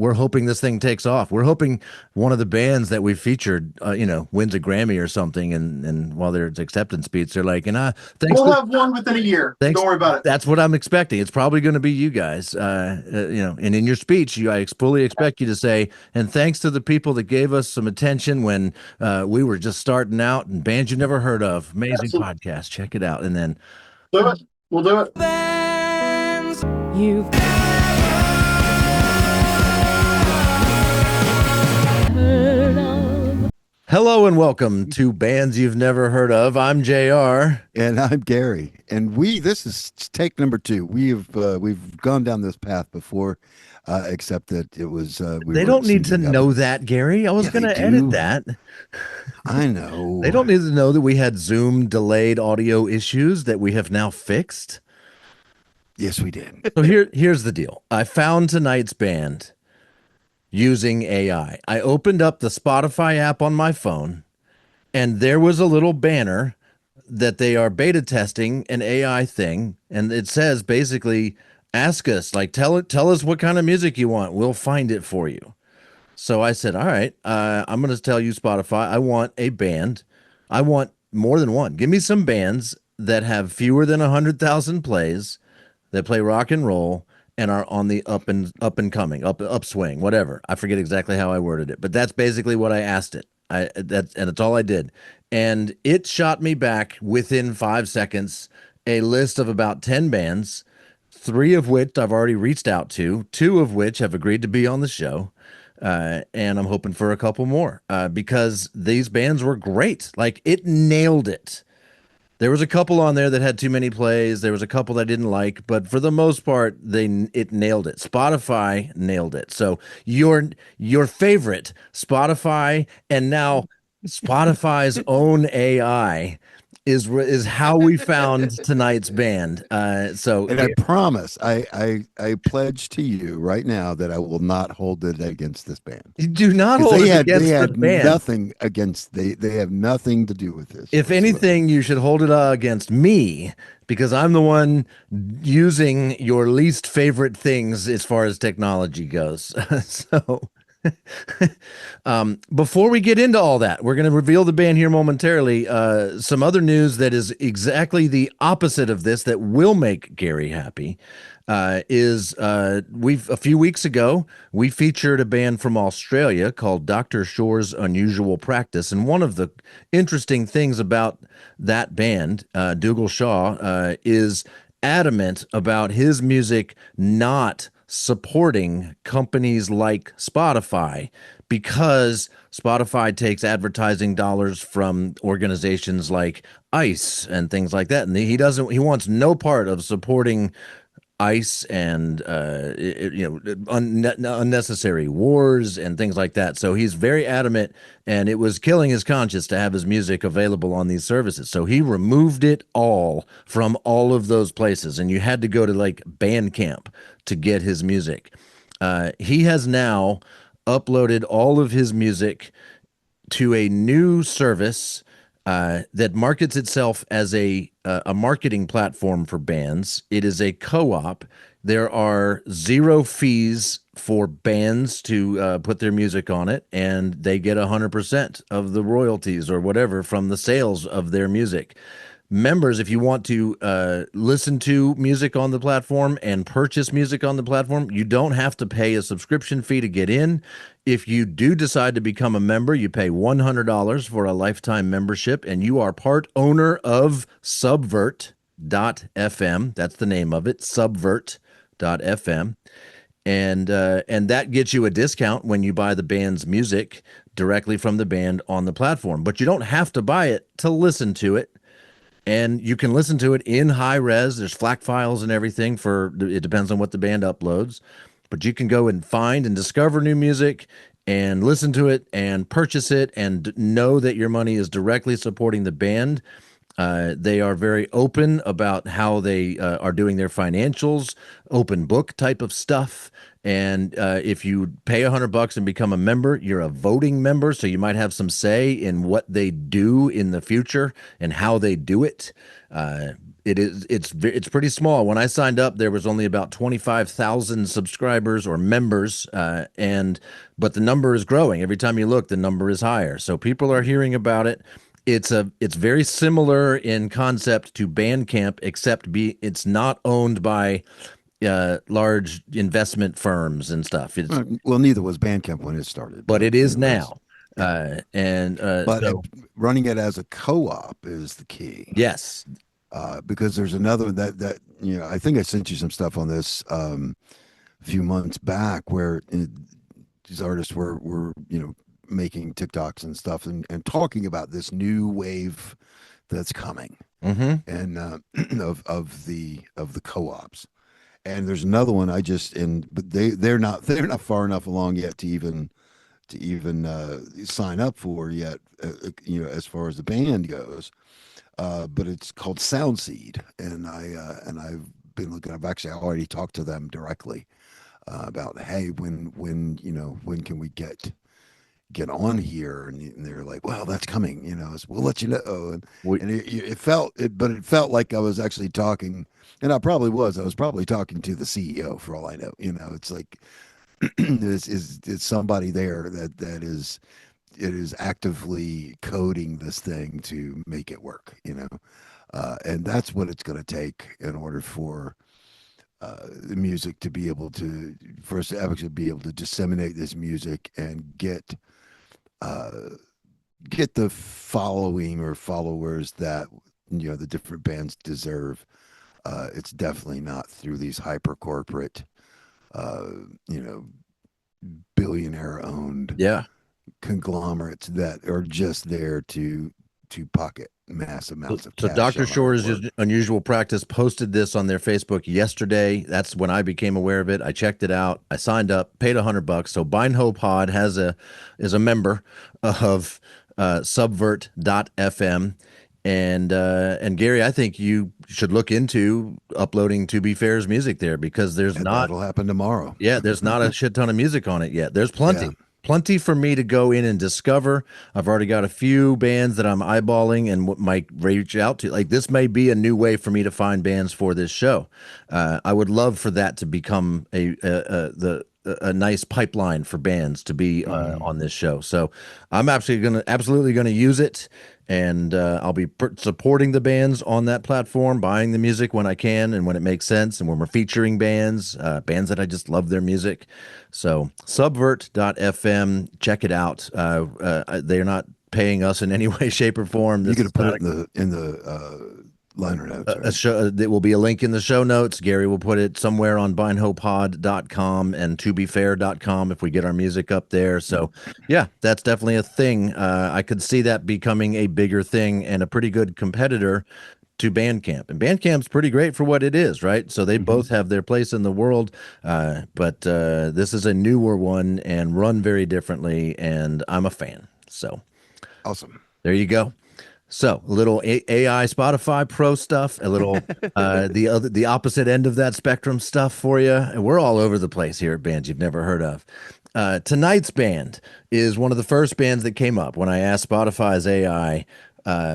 we're hoping this thing takes off. We're hoping one of the bands that we featured, wins a Grammy or something. And while there's acceptance speech, they're like, thanks We'll to have one within a year. thanks. Don't worry about it. That's what I'm expecting. It's probably going to be you guys, and in your speech, I fully expect you to say, and thanks to the people that gave us some attention when we were just starting out and bands you never heard of. Amazing Absolutely. podcast. Check it out. And then Do it. We'll do it. Bands you've heard of. hello and welcome to Bands You've Never Heard of. I'm JR. And I'm Gary. And this is take number 2. We've gone down this path before, except that it was They don't need to know that, Gary. I was Yeah, going they to edit do. that. I know. They don't need to know that we had Zoom delayed audio issues that we have now fixed. Yes, we did. So here's the deal. I found tonight's band using AI. I opened up the Spotify app on my phone, and there was a little banner that they are beta testing an AI thing, and it says basically, ask us, like tell us what kind of music you want. We'll find it for you. So I said, all right, I'm going to tell you, Spotify, I want a band. I want more than one. Give me some bands that have fewer than 100,000 plays, that play rock and roll, and are on the up and coming, upswing, whatever. I forget exactly how I worded it, but that's basically what I asked it. And it's all I did. And it shot me back within 5 seconds a list of about 10 bands, 3 of which I've already reached out to, 2 of which have agreed to be on the show. And I'm hoping for a couple more because these bands were great. Like, it nailed it. There was a couple on there that had too many plays. There was a couple that I didn't like, but for the most part, it nailed it. Spotify nailed it. So your favorite Spotify, and now Spotify's own AI is how we found tonight's band. And I promise, I pledge to you right now that I will not hold it against this band. You do not 'Cause hold they it had against they the had band. nothing against they have nothing to do with this. If whatsoever. anything, you should hold it against me because I'm the one using your least favorite things as far as technology goes. So, before we get into all that, we're going to reveal the band here momentarily. Some other news that is exactly the opposite of this that will make Gary happy. Is a few weeks ago we featured a band from Australia called Dr. Shore's Unusual Practice, and one of the interesting things about that band, Dougal Shaw, is adamant about his music not supporting companies like Spotify because Spotify takes advertising dollars from organizations like ICE and things like that, and he wants no part of supporting ICE and unnecessary wars and things like that. So he's very adamant, and it was killing his conscience to have his music available on these services. So he removed it all from all of those places, and you had to go to like Bandcamp to get his music. He has now uploaded all of his music to a new service that markets itself as a marketing platform for bands. It is a co-op. There are 0 fees for bands to put their music on it, and they get 100% of the royalties or whatever from the sales of their music. Members, if you want to listen to music on the platform and purchase music on the platform, you don't have to pay a subscription fee to get in. If you do decide to become a member, you pay $100 for a lifetime membership, and you are part owner of Subvert.fm. That's the name of it, Subvert.fm. And that gets you a discount when you buy the band's music directly from the band on the platform. But you don't have to buy it to listen to it. And you can listen to it in high res. There's FLAC files and everything it depends on what the band uploads. But you can go and find and discover new music and listen to it and purchase it and know that your money is directly supporting the band. They are very open about how they are doing their financials, open book type of stuff. And if you pay $100 and become a member, you're a voting member, so you might have some say in what they do in the future and how they do it. It's pretty small. When I signed up, there was only about 25,000 subscribers or members, but the number is growing. Every time you look, the number is higher. So people are hearing about it. It's very similar in concept to Bandcamp, except it's not owned by large investment firms and stuff. Well, neither was Bandcamp when it started, But it is that's- now. yeah. But So running it as a co-op is the key. yes. Because there's another that I think I sent you some stuff on this a few months back where these artists were making TikToks and stuff and talking about this new wave that's coming and of the co-ops. And there's another one but they're not far enough along yet to even sign up for yet, as far as the band goes. But it's called Soundseed, and I've been looking. I've actually already talked to them directly about, hey, when can we get on here? And they're like, well, that's coming. We'll let you know. And it felt like I was actually talking, and I probably was. I was probably talking to the CEO for all I know. It's like it's somebody there that is actively coding this thing to make it work, and that's what it's going to take in order for the music to be able to, for us to actually be able to disseminate this music and uh, get the following or followers that the different bands deserve. It's definitely not through these hyper corporate, uh, you know, billionaire owned Yeah. conglomerates that are just there to pocket mass amounts of So cash Dr. on our Shore's work. Unusual Practice posted this on their Facebook yesterday. That's when I became aware of it. I checked it out. I signed up, paid $100. So Bindho Pod is a member of Subvert.fm. And Gary, I think you should look into uploading To Be Fair's music there, because And that'll happen tomorrow. there's not a shit ton of music on it yet. There's Yeah. plenty for me to go in and discover. I've already got a few bands that I'm eyeballing and might reach out to. Like, this may be a new way for me to find bands for this show. I would love for that to become a nice pipeline for bands to be on this show. So I'm absolutely gonna use it, and I'll be supporting the bands on that platform, buying the music when I can and when it makes sense, and when we're featuring bands that I just love their music. So Subvert.fm, check it out. They're not paying us in any way, shape, or form. You This could is put not it in the liner notes, a right? show. There will be a link in the show notes. Gary will put it somewhere on bindhopod.com and tobefair.com if we get our music up there. So yeah, that's definitely a thing. I could see that becoming a bigger thing and a pretty good competitor to Bandcamp. And Bandcamp's pretty great for what it is, right? So they both have their place in the world, but this is a newer one and run very differently, and I'm a fan. So Awesome. there you go. So a little AI Spotify Pro stuff, a little the opposite end of that spectrum stuff for you. And we're all over the place here at bands you've never heard of. Tonight's band is one of the first bands that came up when I asked Spotify's AI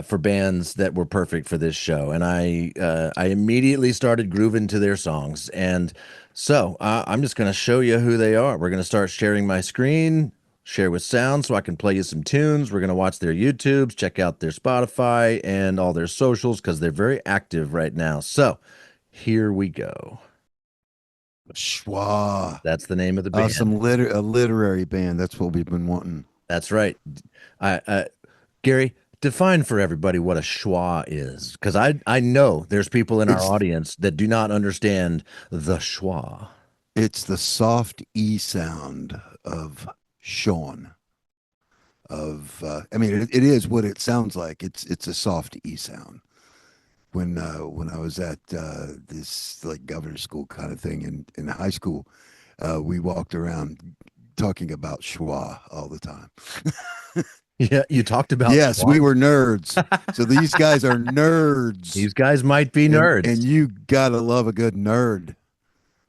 for bands that were perfect for this show, and I immediately started grooving to their songs. And so I'm just going to show you who they are. We're going to start sharing my screen. Share with sound so I can play you some tunes. We're going to watch their YouTubes, check out their Spotify and all their socials, because they're very active right now. So here we go. Schwa. That's the name of the band. A literary band. That's what we've been wanting. That's right. Gary, define for everybody what a schwa is, because I know there's people in our audience that do not understand the schwa. It's the soft E sound of Sean. I mean, it is what it sounds like. It's a soft E sound. When I was at this like governor's school kind of thing in high school, we walked around talking about schwa all the time. Yeah, you talked about Yes, schwa. we were nerds. So these guys are nerds. These guys might be nerds. And you gotta love a good nerd.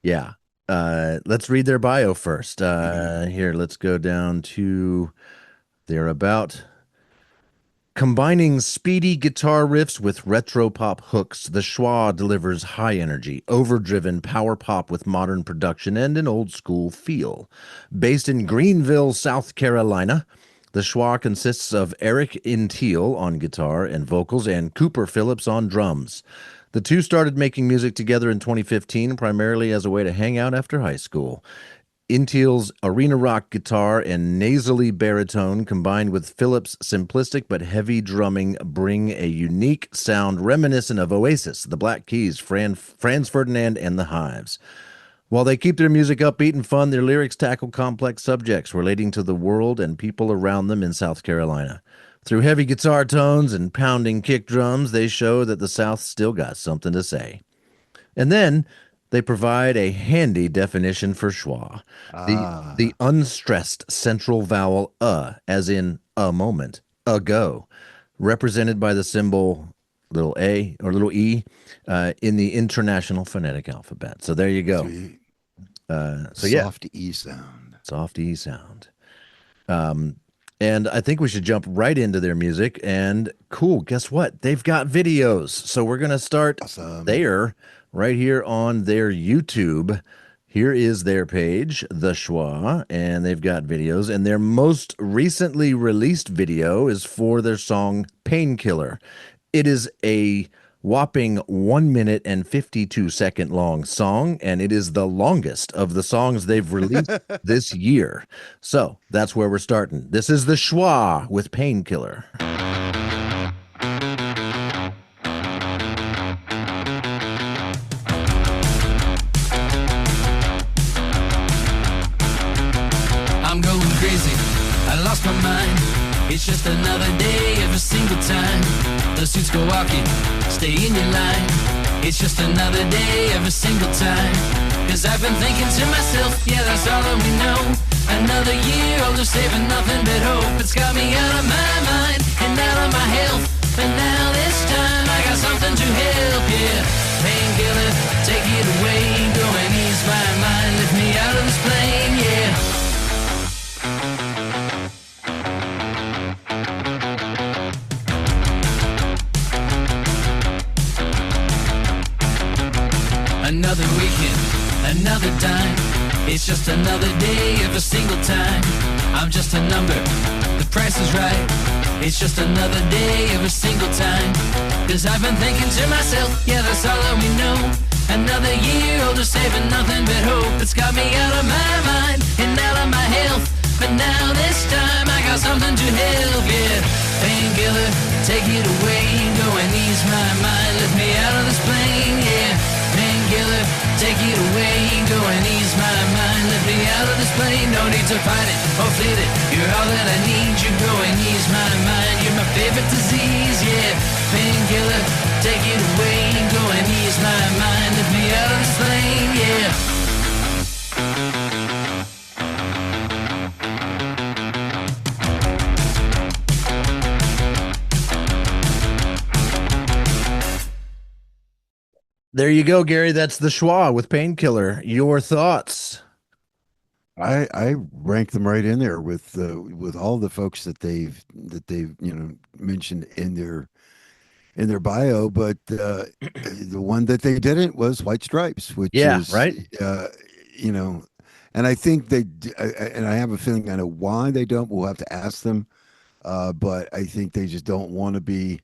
Yeah. Let's read their bio first. Here, let's go down to their about. Combining speedy guitar riffs with retro pop hooks, the Schwa delivers high energy, overdriven power pop with modern production and an old school feel. Based in Greenville, South Carolina, the Schwa consists of Eric Intile on guitar and vocals and Cooper Phillips on drums. The two started making music together in 2015, primarily as a way to hang out after high school. Intile's arena rock guitar and nasally baritone combined with Phillips' simplistic but heavy drumming bring a unique sound reminiscent of Oasis, the Black Keys, Franz Ferdinand, and the Hives. While they keep their music upbeat and fun, their lyrics tackle complex subjects relating to the world and people around them in South Carolina. Through heavy guitar tones and pounding kick drums, they show that the South still got something to say. And then they provide a handy definition for schwa. The unstressed central vowel as in a moment, ago, represented by the symbol little a or little e in the International Phonetic Alphabet. So there you go. Sweet. So yeah, Soft E sound. soft e sound. And I think we should jump right into their music. And cool, guess what? They've got videos. So we're going to start there, right here on their YouTube. Here is their page, The Schwa, and they've got videos. And their most recently released video is for their song Painkiller. It is a whopping 1 minute and 52-second long song, and it is the longest of the songs they've released this year. So that's where we're starting. This is the Schwa with Painkiller. I'm going crazy, I lost my mind. It's just another day every single time. The suits go walking, stay in your line. It's just another day every single time. Cause I've been thinking to myself, yeah, that's all that we know. Another year older, saving nothing but hope. It's got me out of my mind and out of my health. But now this time I got something to help, yeah. Painkiller, take it away. Go and ease my mind, lift me out of this plane, yeah. Another weekend, another dime. It's just another day every single time. I'm just a number, the price is right. It's just another day every single time. Cause I've been thinking to myself, yeah, that's all that we know. Another year older, saving nothing but hope. It's got me out of my mind and out of my health. But now this time I got something to help, yeah. Painkiller, take it away. Go and ease my mind, lift me out of this plane, yeah. Painkiller, take it away. Go and ease my mind, lift me out of this plane. No need to fight it or flee it. You're all that I need. You go and ease my mind. You're my favorite disease, yeah. Painkiller, take it away. Go and ease my mind, lift me out of this plane, yeah. There you go, Gary. That's the Schwa with Painkiller. Your thoughts? I rank them right in there with all the folks that they've mentioned in their bio, but the one that they didn't was White Stripes, which is right. And I think and I have a feeling I know why they don't. We'll have to ask them, but I think they just don't want to be.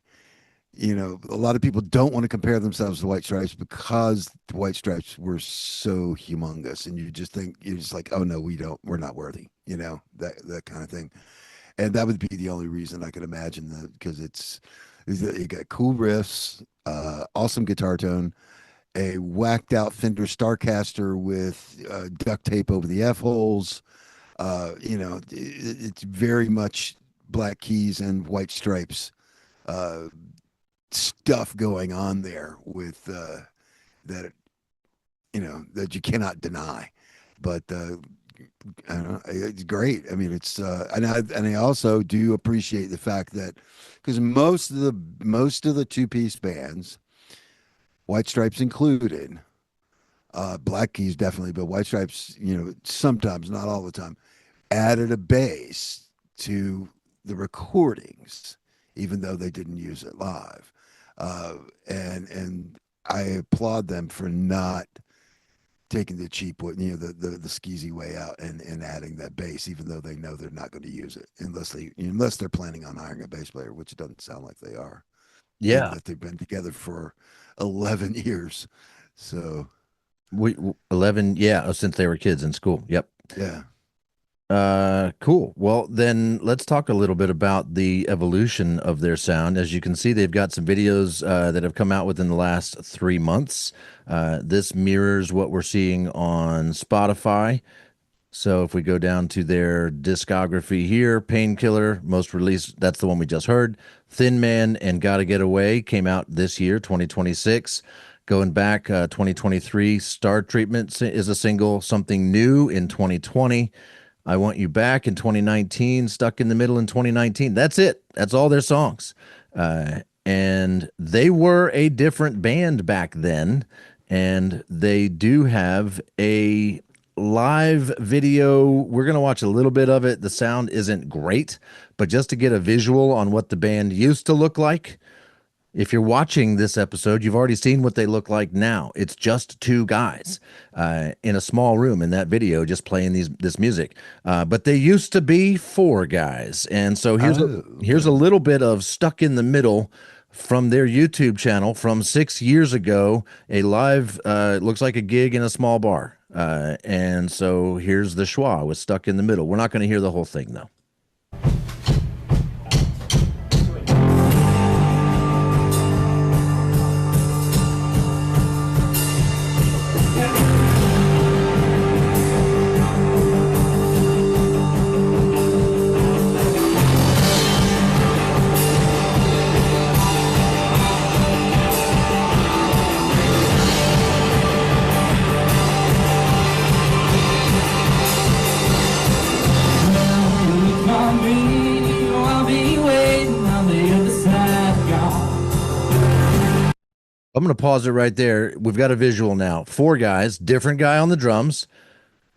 A lot of people don't want to compare themselves to White Stripes because the White Stripes were so humongous, and you're just like, oh no, we're not worthy, that kind of thing. And that would be the only reason I could imagine that, because you got cool riffs, awesome guitar tone, a whacked out Fender Starcaster with duct tape over the F holes. It's very much Black Keys and White Stripes stuff going on there with that you cannot deny. But I don't know, it's great. I mean, it's and I also do appreciate the fact that, because most of the two-piece bands, White Stripes included, Black Keys definitely, but White Stripes, sometimes, not all the time, added a bass to the recordings even though they didn't use it live. And I applaud them for not taking the cheap way, the skeezy way out and adding that bass, even though they know they're not going to use it unless they're planning on hiring a bass player, which it doesn't sound like they are. Given Yeah. that they've been together for 11 years. So We 11, yeah, since they were kids in school. Yep. yeah. Cool. Well, then let's talk a little bit about the evolution of their sound. As you can see, they've got some videos that have come out within the last 3 months. This mirrors what we're seeing on Spotify. So if we go down to their discography here, Painkiller, most released, that's the one we just heard. Thin Man and Gotta Get Away came out this year, 2026. Going back, 2023, Star Treatment is a single, Something New in 2020. I Want You Back in 2019, Stuck in the Middle in 2019. That's it. That's all their songs. And they were a different band back then. And they do have a live video. We're going to watch a little bit of it. The sound isn't great, but just to get a visual on what the band used to look like. If you're watching this episode, you've already seen what they look like now. It's just two guys in a small room in that video just playing this music. But they used to be four guys. And so here's a little bit of Stuck in the Middle from their YouTube channel from 6 years ago, a live, looks like a gig in a small bar. And so here's the Schwa with Stuck in the Middle. We're not going to hear the whole thing, though. I'm going to pause it right there. We've got a visual now. Four guys, different guy on the drums.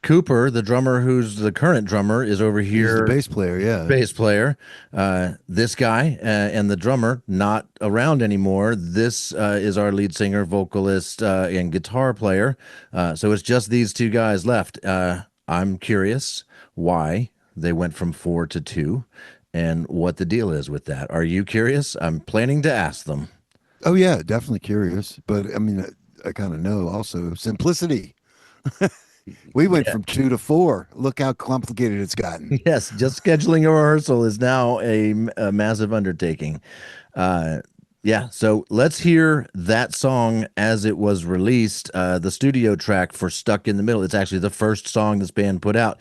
Cooper, the drummer who's the current drummer, is over here. He's the bass player, yeah. Bass player. This guy and the drummer, not around anymore. This is our lead singer, vocalist, and guitar player. So it's just these two guys left. I'm curious why they went from 4 to 2 and what the deal is with that. Are you curious? I'm planning to ask them. Oh yeah, definitely curious. But I mean, I kind of know also simplicity. We went from 2 to 4. Look how complicated it's gotten. Yes, just scheduling a rehearsal is now a massive undertaking. Yeah, so let's hear that song as it was released, the studio track for Stuck in the Middle. It's actually the first song this band put out,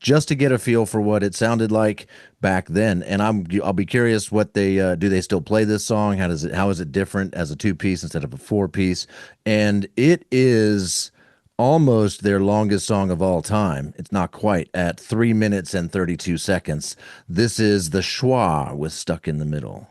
just to get a feel for what it sounded like back then. And I'll be curious what they do. They still play this song? How is it different as a 2-piece instead of a 4-piece? And it is almost their longest song of all time. It's not quite, at 3 minutes and 32 seconds. This is the Schwa with Stuck in the Middle.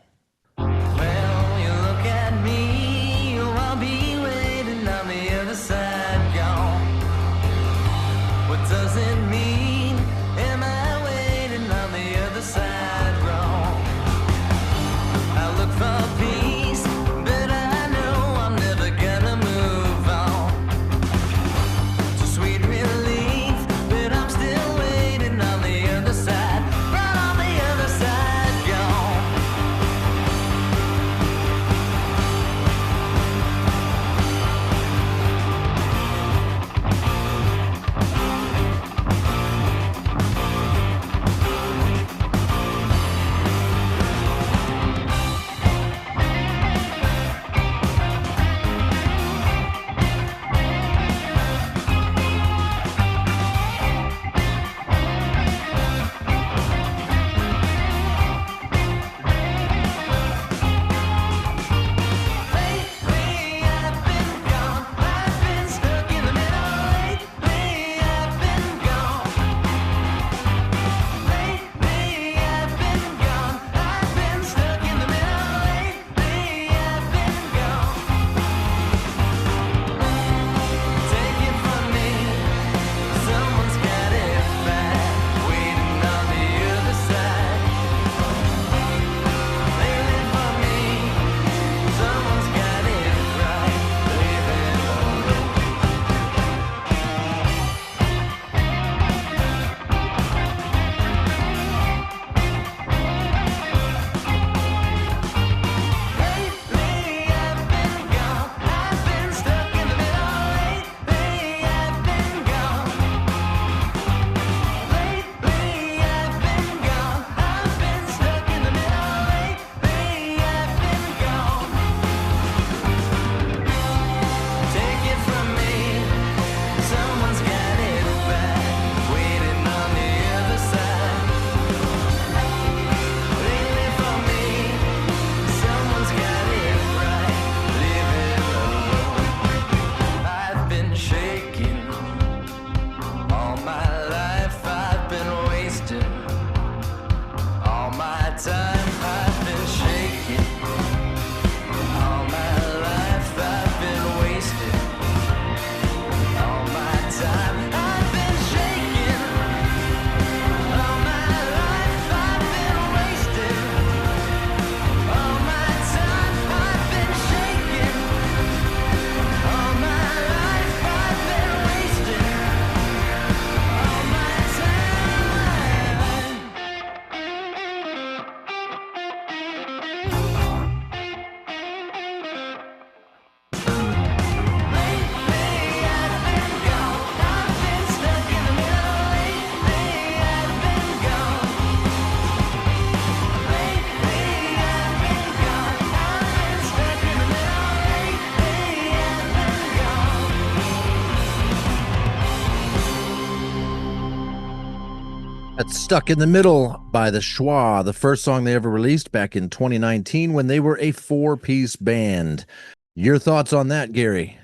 Stuck in the Middle by the Schwa, the first song they ever released back in 2019 when they were a four-piece band. Your thoughts on that, Gary?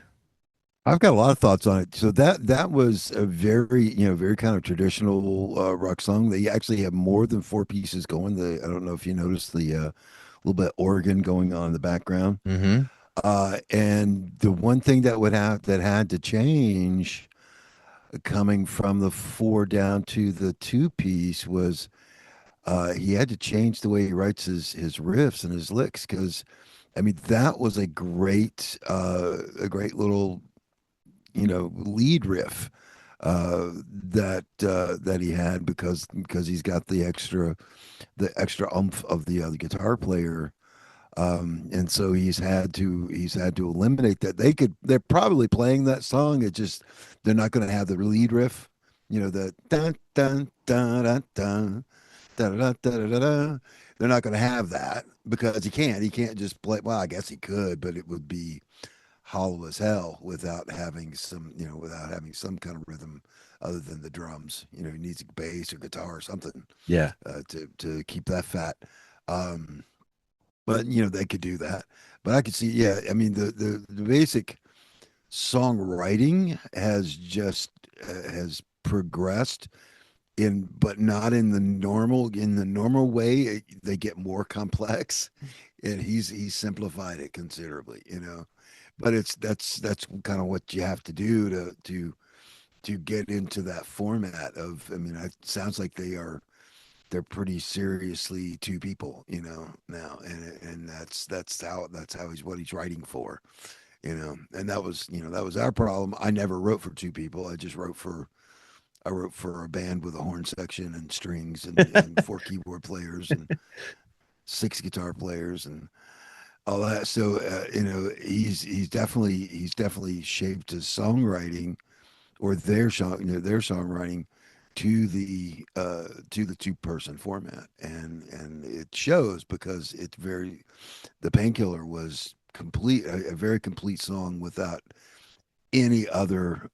I've got a lot of thoughts on it. So that was a very, very kind of traditional rock song. They actually have more than four pieces going. I don't know if you noticed the little bit of organ going on in the background. Mm-hmm. And the one thing that had to change coming from the four down to the two piece was he had to change the way he writes his riffs and his licks, because I mean that was a great little lead riff that he had, because he's got the extra oomph of the guitar player. And so he's had to eliminate that. They're probably playing that song. They're not going to have the lead riff, the dun dun dun dun dun dun dun dun dun dun. They're not going to have that because he can't just play. Well, I guess he could, but it would be hollow as hell without having some kind of rhythm other than the drums. He needs a bass or guitar or something Yeah. to keep that fat. But they could do that. But I could see, yeah. I mean, the basic songwriting has progressed but not in the normal way. They get more complex, and he's simplified it considerably. But that's kind of what you have to do to get into that format of. I mean, it sounds like they're pretty seriously two people, now, and that's what he's writing for, and that was our problem. I never wrote for two people. I wrote for a band with a horn section and strings and four keyboard players and six guitar players and all that. So he's definitely shaped his songwriting, or their songwriting, to the two-person format, and it shows, because the Painkiller was a very complete song without any other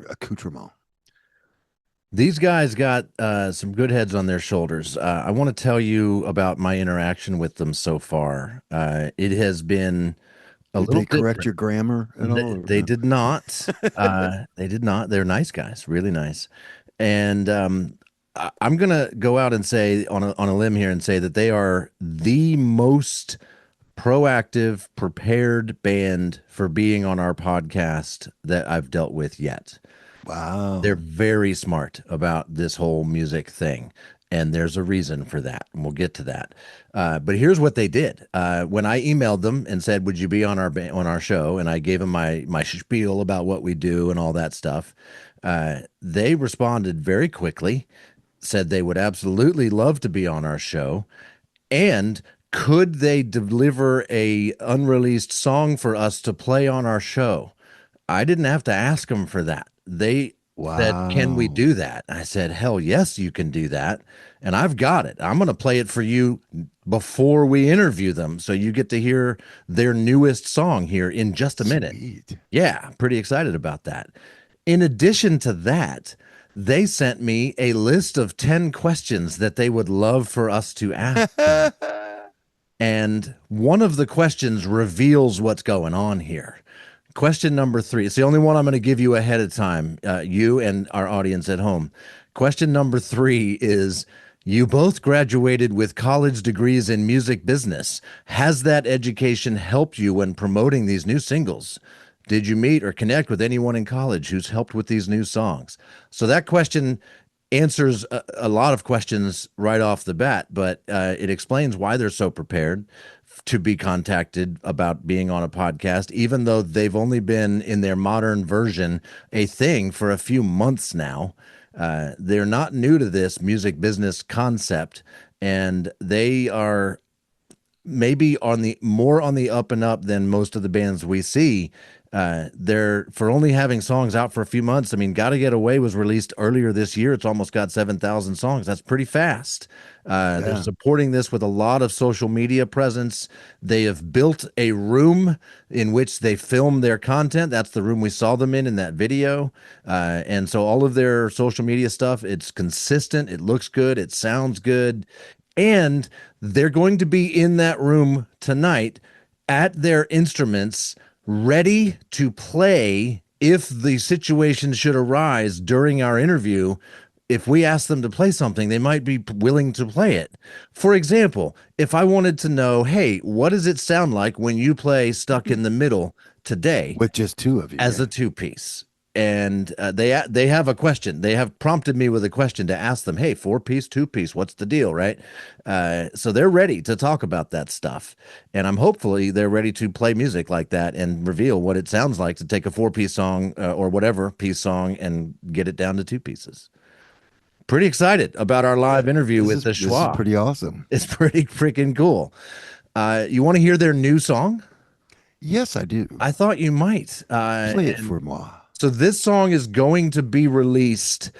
accoutrement. These guys got some good heads on their shoulders. I want to tell you about my interaction with them so far. It has been a Did little they correct different. your grammar at all? They did not. They did not. They're nice guys, really nice. And I'm gonna go out and say on a limb here and say that they are the most proactive, prepared band for being on our podcast that I've dealt with yet. Wow. They're very smart about this whole music thing, and there's a reason for that, and we'll get to that. But here's what they did. When I emailed them and said, "Would you be on our show?" and I gave them my spiel about what we do and all that stuff, they responded very quickly, said they would absolutely love to be on our show, and could they deliver a unreleased song for us to play on our show? I didn't have to ask them for that. They said, "Can we Wow. do that?" I said, "Hell yes, you can do that." And I've got it. I'm going to play it for you before we interview them. So you get to hear their newest song here in just a minute. Sweet. Yeah, pretty excited about that. In addition to that, they sent me a list of 10 questions that they would love for us to ask them. And one of the questions reveals what's going on here. Question number 3. It's the only one I'm going to give you ahead of time, you and our audience at home. Question number 3 is, you both graduated with college degrees in music business. Has that education helped you when promoting these new singles? Did you meet or connect with anyone in college who's helped with these new songs? So that question answers a lot of questions right off the bat, but it explains why they're so prepared to be contacted about being on a podcast, even though they've only been in their modern version a thing for a few months now. They're not new to this music business concept, and they are maybe more on the up and up than most of the bands we see. They're for only having songs out for a few months. I mean, Gotta Get Away was released earlier this year. It's almost got 7,000 songs. That's pretty fast. They're Yeah. supporting this with a lot of social media presence. They have built a room in which they film their content. That's the room we saw them in that video. And so all of their social media stuff, it's consistent. It looks good. It sounds good. And they're going to be in that room tonight at their instruments, ready to play if the situation should arise during our interview. If we ask them to play something, they might be willing to play it. For example, if I wanted to know, hey, what does it sound like when you play Stuck in the Middle today With just two of you. as yeah. a two-piece? And they have a question. They have prompted me with a question to ask them, hey, 4-piece, 2-piece, what's the deal, right? So they're ready to talk about that stuff. And I'm hopefully they're ready to play music like that and reveal what it sounds like to take a 4-piece song or whatever piece song and get it down to 2 pieces. Pretty excited about our live interview with the This is Schwa. pretty awesome. It's pretty freaking cool. You want to hear their new song? Yes, I do. I thought you might. Play it for moi. So this song is going to be released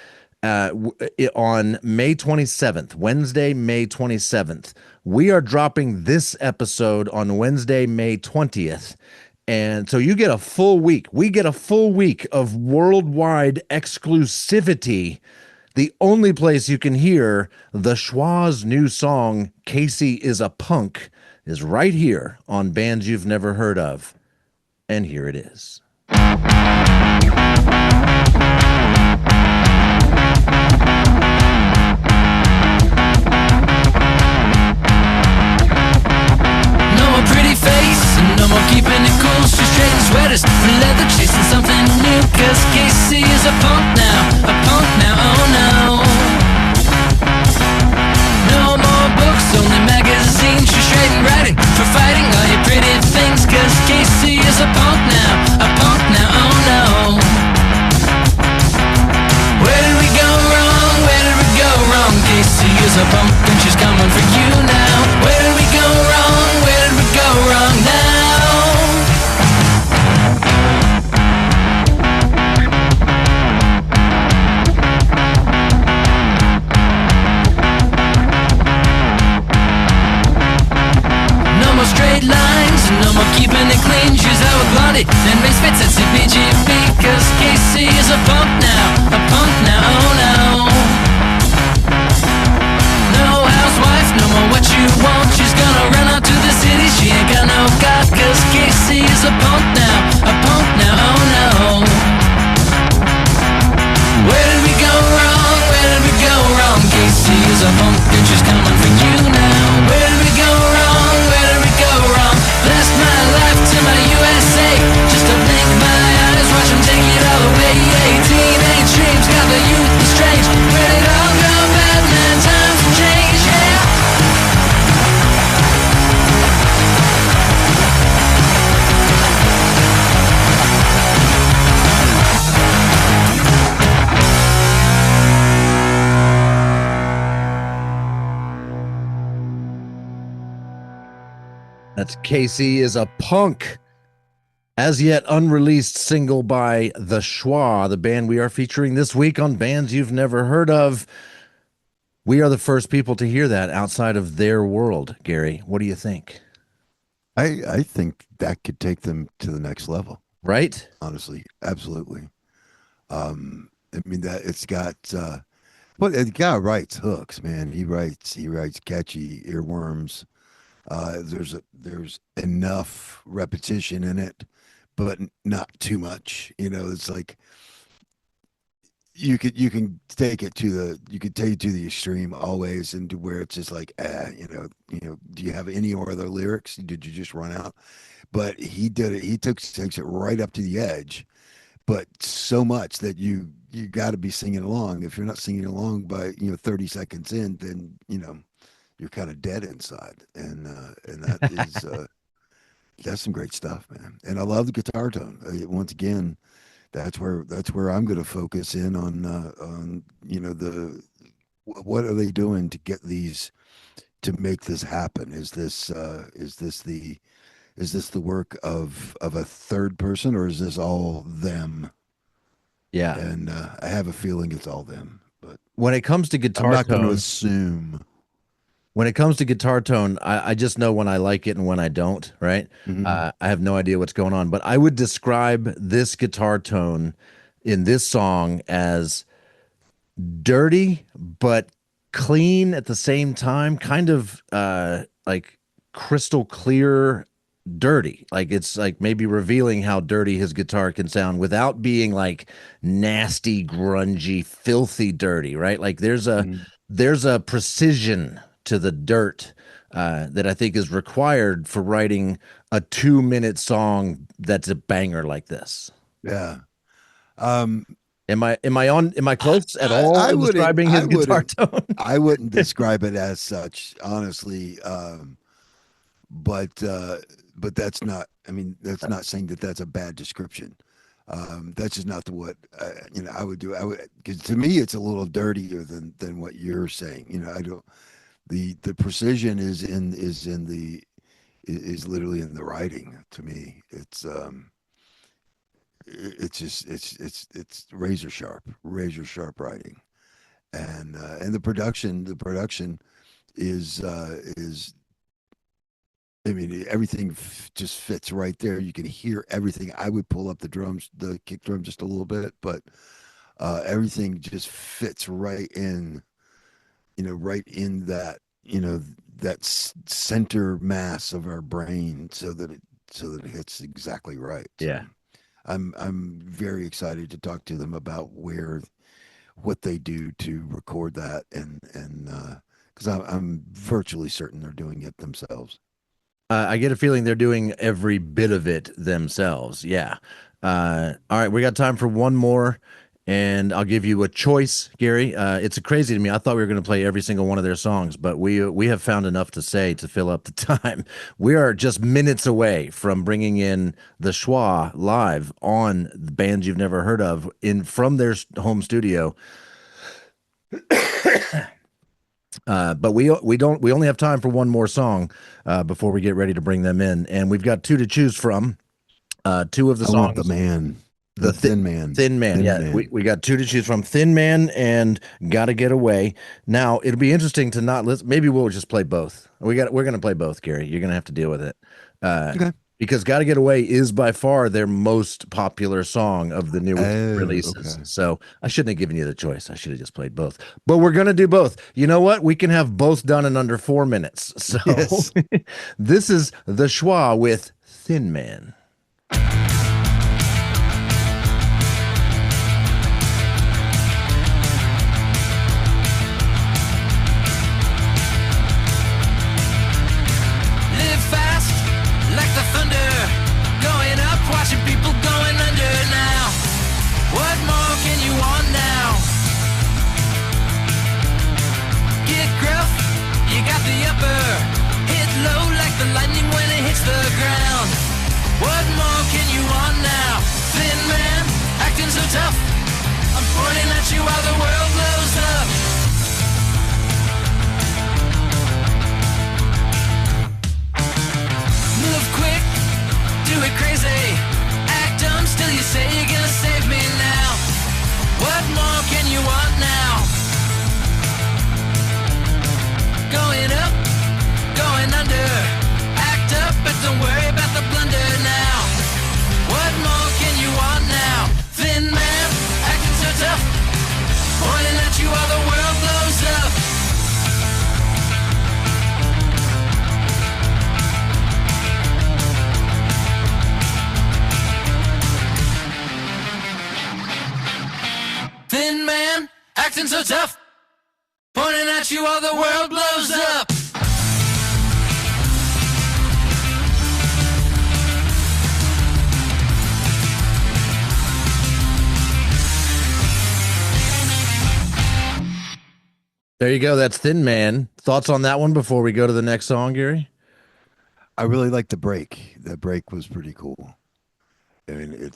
on May 27th, Wednesday, May 27th. We are dropping this episode on Wednesday, May 20th. And so you get a full week. We get a full week of worldwide exclusivity. The only place you can hear the Schwa's new song, Kasey is a Punk, is right here on Bands You've Never Heard Of. And here it is. No more pretty face, and no more keeping it cool. She's trading sweaters for leather, chasing something new. Cause Kasey is a punk now, oh no. No more books, only magazines. She's trading writing for fighting all your pretty things. Cause Kasey is a punk now, oh no. Where did we go wrong? Where did we go wrong? Kasey is a punk and she's coming for you now. Where did we go wrong? Where did we go wrong now? No more straight lines, no more keeping it clean. She's out with Blondie and misfits at CBGB. Cause Kasey is a punk now, oh no. No housewife, no more what you want. She's gonna run out to the city, she ain't got no God. Cause Kasey is a punk now, oh no. Where did we go wrong? Where did we go wrong? Kasey is a punk and she's coming for you now. Where did we go wrong? Where did we go wrong? Bless my life to my USA. Just to blink my eyes, watch them take it all away. Teenage dreams got the youth estranged. Where did it all go bad? Man, time for change, yeah. That's Kasey is a Punk. As yet unreleased single by the Schwa, the band we are featuring this week on Bands You've Never Heard Of. We are the first people to hear that outside of their world. Gary, what do you think? I think that could take them to the next level. Right? Honestly, absolutely. I mean that it's got well, the guy writes hooks, man. He writes catchy earworms. There's enough repetition in it, but not too much. You know, it's like you can take it to the extreme always, and to where it's just like, do you have any more other lyrics? Did you just run out? But he did it. He takes it right up to the edge, but so much that you got to be singing along. If you're not singing along by 30 seconds in, then you're kind of dead inside, and that is that's some great stuff, man. And I love the guitar tone. Once again, that's where I'm going to focus in on the what are they doing to get these to make this happen? Is this the work of a third person, or is this all them? Yeah. And I have a feeling it's all them, but When it comes to I'm guitar not going to tone, assume. when it comes to guitar tone, I just know when I like it and when I don't, right? Mhm. I have no idea what's going on, but I would describe this guitar tone in this song as dirty but clean at the same time, kind of like crystal clear dirty. Like it's like maybe revealing how dirty his guitar can sound without being like nasty, grungy, filthy dirty, right? Like Mhm. there's a precision to the dirt that I think is required for writing a 2 minute song that's a banger like this. Yeah. Um, Am I close at all I in wouldn't, describing his guitar tone? I wouldn't describe it as such, honestly. But that's not. I mean, that's not saying that that's a bad description. That's just not the what I would do. I would, because to me it's a little dirtier than what you're saying. I don't. The precision is literally in the writing. To me, it's just it's razor sharp writing, and the production is, I mean, everything just fits right there. You can hear everything. I would pull up the kick drum just a little bit, but everything just fits right in, right in that, that center mass of our brain, so that it hits exactly right. So Yeah. I'm very excited to talk to them about what they do to record that, and because I'm virtually certain they're doing it themselves. I get a feeling they're doing every bit of it themselves. Yeah. All right, we got time for one more, and I'll give you a choice, Gary. It's crazy to me. I thought we were going to play every single one of their songs, but we have found enough to say to fill up the time. We are just minutes away from bringing in the Schwa live on the bands you've never heard of in from their home studio. But we only have time for one more song before we get ready to bring them in, and we've got two to choose from. Two of the I want the songs, man, the the thin man, Thin Man. thin Yeah, man. we got two to choose from: Thin Man and Gotta Get Away. Now it'll be interesting to not listen. Maybe we'll just play both. We're gonna play both, Gary. You're gonna have to deal with it. Uh, Okay. because Gotta Get Away is by far their most popular song of the newest Oh, releases. okay. So I shouldn't have given you the choice. I should have just played both. But we're gonna do both. You know what? We can have both done in under 4 minutes. So Yes. this is the Schwa with Thin Man. Live fast like the thunder, going up, watching people going under now. What more can you want now? Get gruff, you got the upper. Hit low like the lightning when it hits the ground. What more can you want now? Thin man, acting so tough. I'm pointing at you while the world blows up. Move quick, do it crazy. Act dumb, still you say you're gonna save me now. What more can you want now? Going up, going under. Act up, but don't worry about the blunder now. What more can you want now? Thin man, acting so tough. Pointing at you while the world blows up. Thin man, acting so tough. Pointing at you while the world blows up. There you go. That's Thin Man. Thoughts on that one before we go to the next song, Gary? I really like the break. That break was pretty cool. I mean,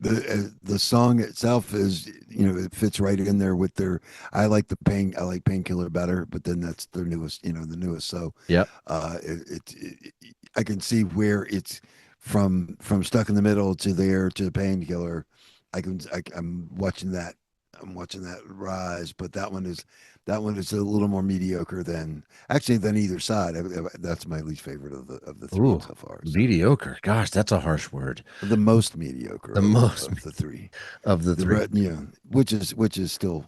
The song itself is, it fits right in there with their. I like Painkiller better, but then that's their newest, the newest. So, Yep. I can see where it's from Stuck in the Middle to there to Painkiller. I'm watching that. I'm watching that rise, but that one is a little more mediocre than either side. That's my least favorite of the three Ooh, so far. So mediocre. Gosh, that's a harsh word. the most mediocre The of, most of the three. of the The three. red, which is still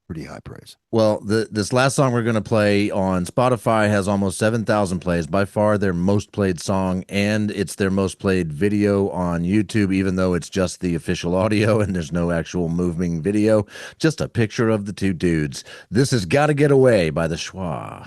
pretty high praise. Well, this last song we're going to play on Spotify has almost 7,000 plays, by far their most played song, and it's their most played video on YouTube, even though it's just the official audio and there's no actual moving video, just a picture of the two dudes. This is Gotta Get Away by the Schwa.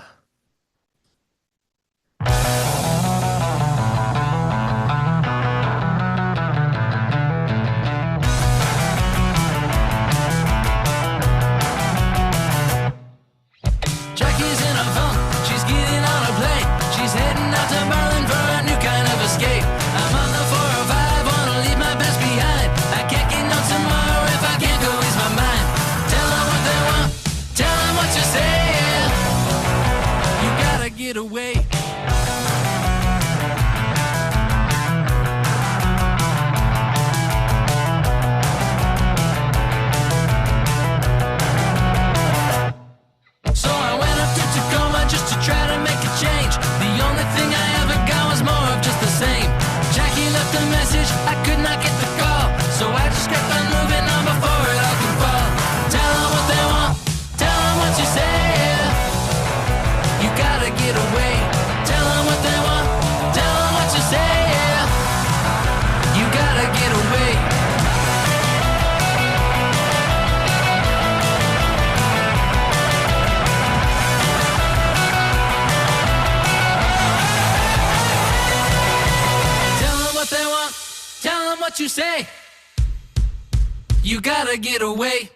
Jackie's in a funk, she's getting on a plane. She's heading out to Berlin for a new kind of escape. I'm on the 405, wanna leave my past behind. I can't get no tomorrow if I can't go ease my mind. Tell them what they want, tell them what you say. You gotta get away. So I went up to Tacoma just to try to make a change. The only thing I ever got was more of just the same. Jackie left a message, I could not get the call. So I just kept on moving on before it all could fall. Tell them what they want, tell them what you say. You gotta get away. Tell them what they want, tell them what you say. You gotta get away. Tell them what they want, tell them what you say. You gotta get away.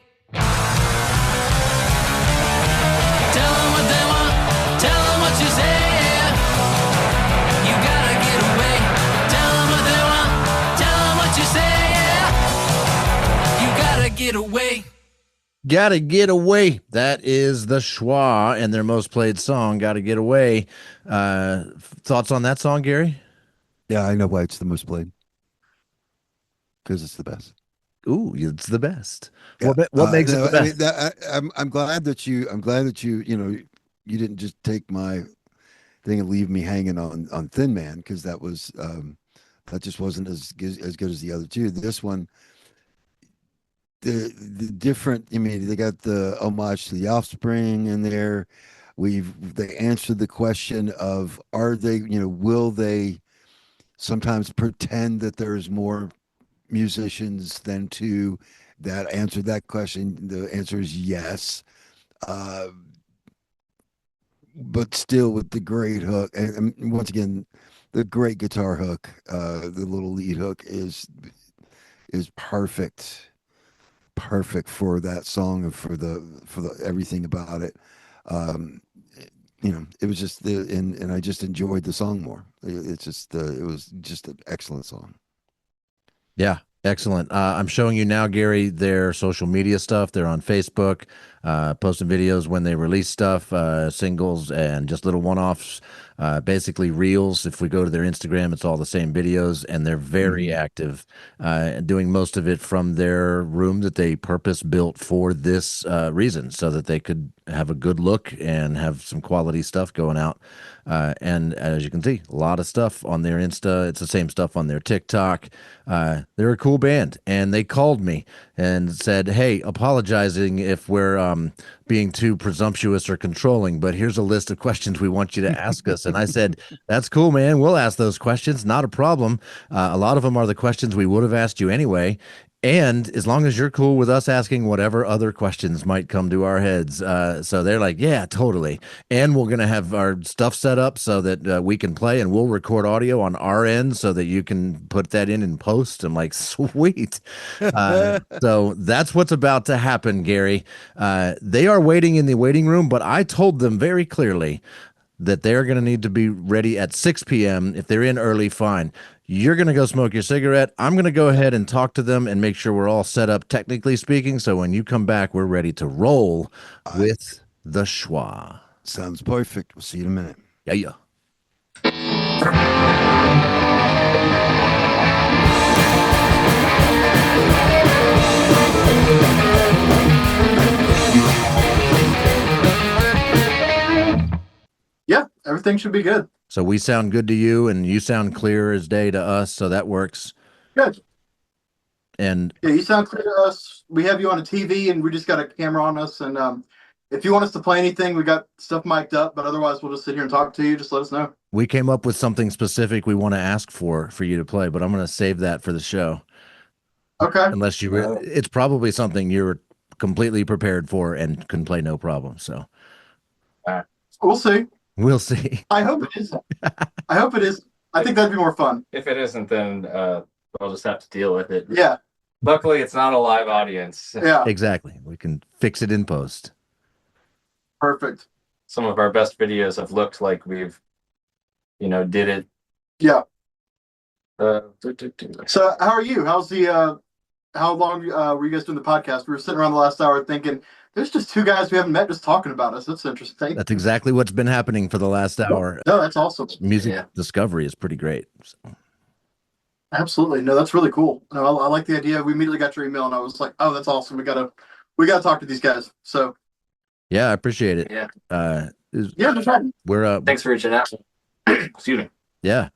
Tell them what they want, tell them what you say. You gotta get away. Tell them what they want, tell them what you say. You gotta get away. Gotta Get Away. That is the Schwa and their most played song, Gotta Get Away. Thoughts on that song, Gary? Yeah, I know why it's the most played. Because it's the best. Ooh, it's the best. Yeah. What makes it No, the I mean, best? I'm glad that you you didn't just take my thing and leave me hanging on Thin Man, because that just wasn't as good as the other two. This one, the different. I mean, they got the homage to the Offspring in there. They answered the question of, are they, will they sometimes pretend that there's more musicians than two? That answered that question. The answer is yes. But still with the great hook, and once again, the great guitar hook, the little lead hook is perfect for that song and for the everything about it. Um, it was just and I just enjoyed the song more. It was just an excellent song. Yeah, excellent. I'm showing you now, Gary, their social media stuff. They're on Facebook, posting videos when they release stuff, singles, and just little one-offs, basically reels. If we go to their Instagram, it's all the same videos, and they're very active, doing most of it from their room that they purpose built for this reason, so that they could have a good look and have some quality stuff going out. And as you can see, a lot of stuff on their Insta. It's the same stuff on their TikTok. They're a cool band, and they called me and said, "Hey, apologizing if we're being too presumptuous or controlling, but here's a list of questions we want you to ask us." And I said, "That's cool, man. We'll ask those questions. Not a problem. A lot of them are the questions we would have asked you anyway. And as long as you're cool with us asking whatever other questions might come to our heads." So they're like, "Yeah, totally." And we're going to have our stuff set up so that we can play, and we'll record audio on our end so that you can put that in post. I'm like, sweet. So that's what's about to happen, Gary. They are waiting in the waiting room, but I told them very clearly that they're going to need to be ready at 6 p.m. If they're in early, fine. You're going to go smoke your cigarette. I'm going to go ahead and talk to them and make sure we're all set up, technically speaking. So when you come back, we're ready to roll with the schwa. Sounds perfect. We'll see you in a minute. Yeah, yeah. Yeah, everything should be good. So we sound good to you, and you sound clear as day to us. So that works. Good. And Yeah, you sound clear to us. We have you on a TV, and we just got a camera on us. And if you want us to play anything, we got stuff mic'd up. But otherwise, we'll just sit here and talk to you. Just let us know. we came up with something specific we want to ask for you to play, but I'm going to save that for the show. Okay. Unless you, it's probably something you're completely prepared for and can play no problem. So We'll see. we'll see. I hope it is. I hope it is. I think that'd be more fun. If it isn't, then we'll just have to deal with it. Yeah. Luckily, it's not a live audience. Yeah. Exactly. We can fix it in post. Perfect. Some of our best videos have looked like we've, did it. Yeah. Uh, So how are you? How's the how long were you guys doing the podcast? We were sitting around the last hour thinking there's just two guys we haven't met just talking about us. That's interesting. That's exactly what's been happening for the last hour. No, that's awesome. Music Yeah. discovery is pretty great. So, Absolutely. No, that's really cool. No, I like the idea. We immediately got your email and I was like, oh, that's awesome. We gotta talk to these guys. So yeah, I appreciate it. Yeah. yeah, no problem. We're Thanks for reaching out. Excuse me. yeah,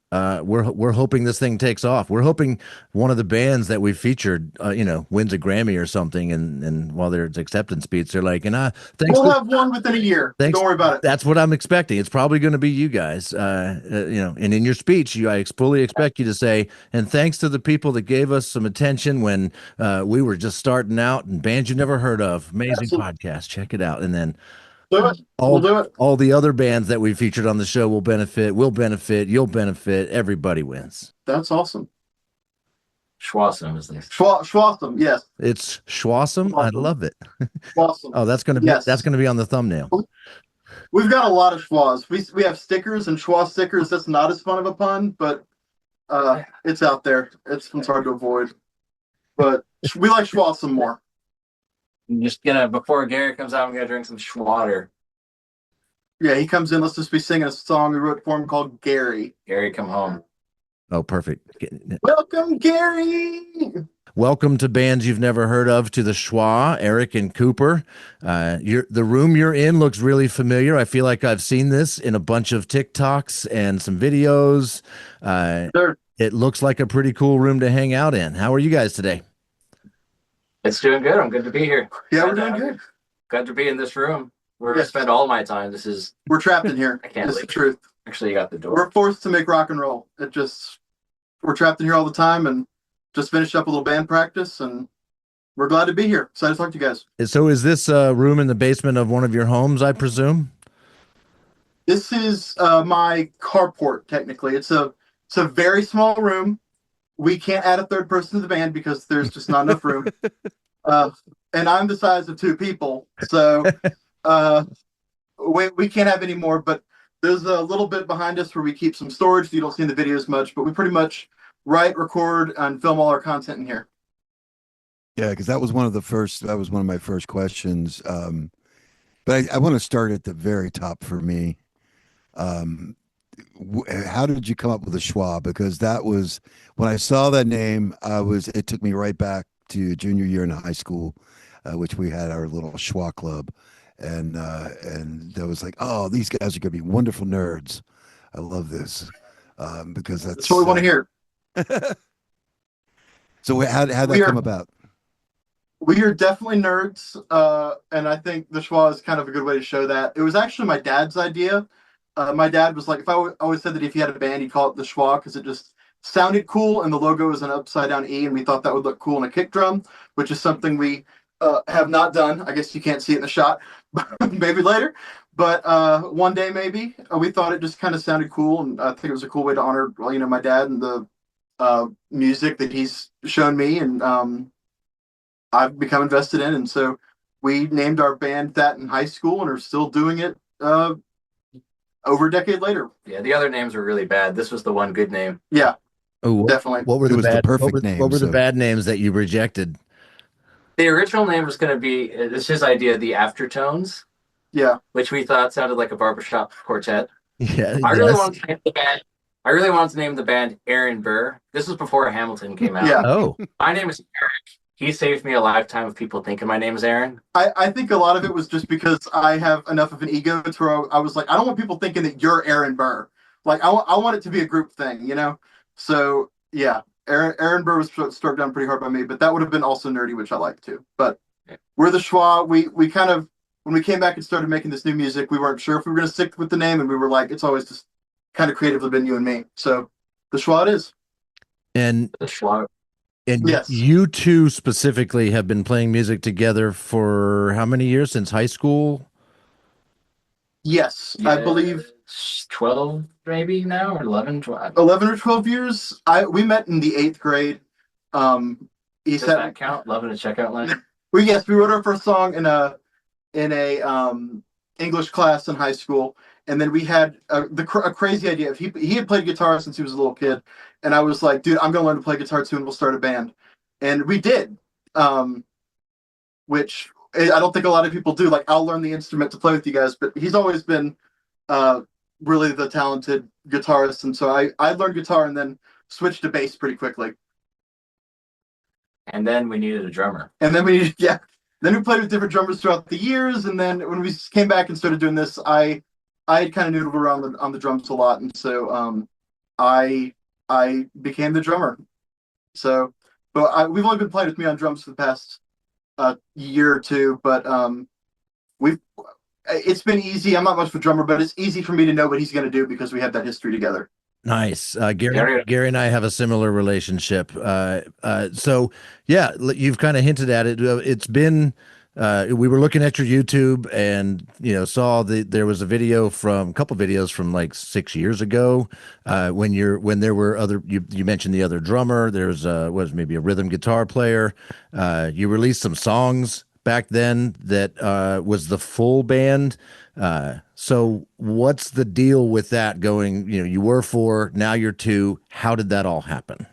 we're hoping this thing takes off. We're hoping one of the bands that we featured, wins a Grammy or something, and while there's acceptance speech, they're like, thanks. We'll have one within a year. Thanks. Don't worry about it. That's what I'm expecting. It's probably going to be you guys. And in your speech, I fully expect you to say, and thanks to the people that gave us some attention when we were just starting out and bands you never heard of. Amazing Absolutely. podcast. Check it out. And then Do it. We'll do it. all the other bands that we featured on the show will benefit. We'll benefit. You'll benefit. Everybody wins. That's awesome. Schwasum is this. Schwasum, yes. It's Schwasum. I love it. Schwasum. Oh, that's gonna be Yes. that's gonna be on the thumbnail. We've got a lot of schwas. We have stickers and schwa stickers. That's not as fun of a pun, but it's out there. It's hard to avoid. But we like schwasum more. I'm just gonna, before Gary comes out, I'm gonna drink some Schwater. Yeah, he comes in. Let's just be singing a song we wrote for him called Gary. Gary, come home. Oh, perfect. Welcome, Gary. Welcome to bands you've never heard of, to the Schwa, Eric and Cooper. The room you're in looks really familiar. I feel like I've seen this in a bunch of TikToks and some videos. Sure. It looks like a pretty cool room to hang out in. How are you guys today? It's doing good. I'm good to be here. Yeah, we're And, doing good. Good to be in this room. We're Yes. gonna spend all my time. This is We're trapped in here. I can't It's the leave. truth. actually, you got the door. We're forced to make rock and roll. We're trapped in here all the time and just finished up a little band practice and we're glad to be here. Excited to talk to you guys. So is this a room in the basement of one of your homes, I presume? This is my carport. Technically, it's a very small room. We can't add a third person to the band because there's just not enough room. And I'm the size of two people, so we can't have any more. But there's a little bit behind us where we keep some storage. You don't see in the videos much, but we pretty much write, record, and film all our content in here. Yeah, because that was one of my first questions. But I want to start at the very top for me. How did you come up with the Schwa? Because that was when I saw that name, it took me right back to junior year in high school, which we had our little Schwa club, and that was like, oh, these guys are gonna be wonderful nerds. I love this because That's what we want to hear. So how'd that come about? We are definitely nerds, and I think the Schwa is kind of a good way to show that. It was actually my dad's idea. My dad was like, always said that if he had a band, he'd call it the Schwa because it just sounded cool, and the logo is an upside down E, and we thought that would look cool in a kick drum, which is something we have not done. I guess you can't see it in the shot, maybe later. But one day maybe. We thought it just kind of sounded cool, and I think it was a cool way to honor, my dad and the music that he's shown me, and I've become invested in. And so we named our band that in high school and are still doing it over a decade later. Yeah, the other names were really bad. This was the one good name. Yeah. Oh, Definitely. what were It the was the bad? perfect name. What were the So bad names that you rejected? The original name was going to be, it's his idea, the Aftertones, Yeah. which we thought sounded like a barbershop quartet. Yeah. I really Yes. wanted to name the band. I really wanted to name the band Aaron Burr. This was before Hamilton came out. Yeah. Oh. My name is Eric. He saved me a lifetime of people thinking my name is Aaron. I think a lot of it was just because I have enough of an ego to where I was like, I don't want people thinking that you're Aaron Burr. Like, I want it to be a group thing, you know? So, yeah, Aaron Burr was struck down pretty hard by me, but that would have been also nerdy, which I like too. But we're the Schwa. We kind of, when we came back and started making this new music, we weren't sure if we were going to stick with the name, and we were like, it's always just kind of creatively been you and me. So, the Schwa it is. And The Schwa. Yes. you two specifically have been playing music together for how many years? Since high school? Yes, I believe 12 maybe now, or 11, 12. 11 or 12 years. We met in the 8th grade. He Does said that count? 11 a checkout line? we wrote our first song in a English class in high school, and then we had a crazy idea. If he had played guitar since he was a little kid, and I was like, dude, I'm gonna learn to play guitar too, and we'll start a band. And we did, which I don't think a lot of people do. Like, I'll learn the instrument to play with you guys, but he's always been really the talented guitarist, and so I learned guitar and then switched to bass pretty quickly. And then we needed a drummer. And then then we played with different drummers throughout the years, and then when we came back and started doing this, I had kind of noodled around on the drums a lot, and so I became the drummer. So, but we've only been playing with me on drums for the past year or two, but it's been easy. I'm not much of a drummer, but it's easy for me to know what he's going to do because we have that history together. Nice. Gary and I have a similar relationship. So yeah, you've kind of hinted at it. It's been, we were looking at your YouTube and, saw there was a couple videos from like 6 years ago, when there were you mentioned the other drummer, was maybe a rhythm guitar player. You released some songs back then that, was the full band. So what's the deal with that going? You were 4, now you're 2. How did that all happen?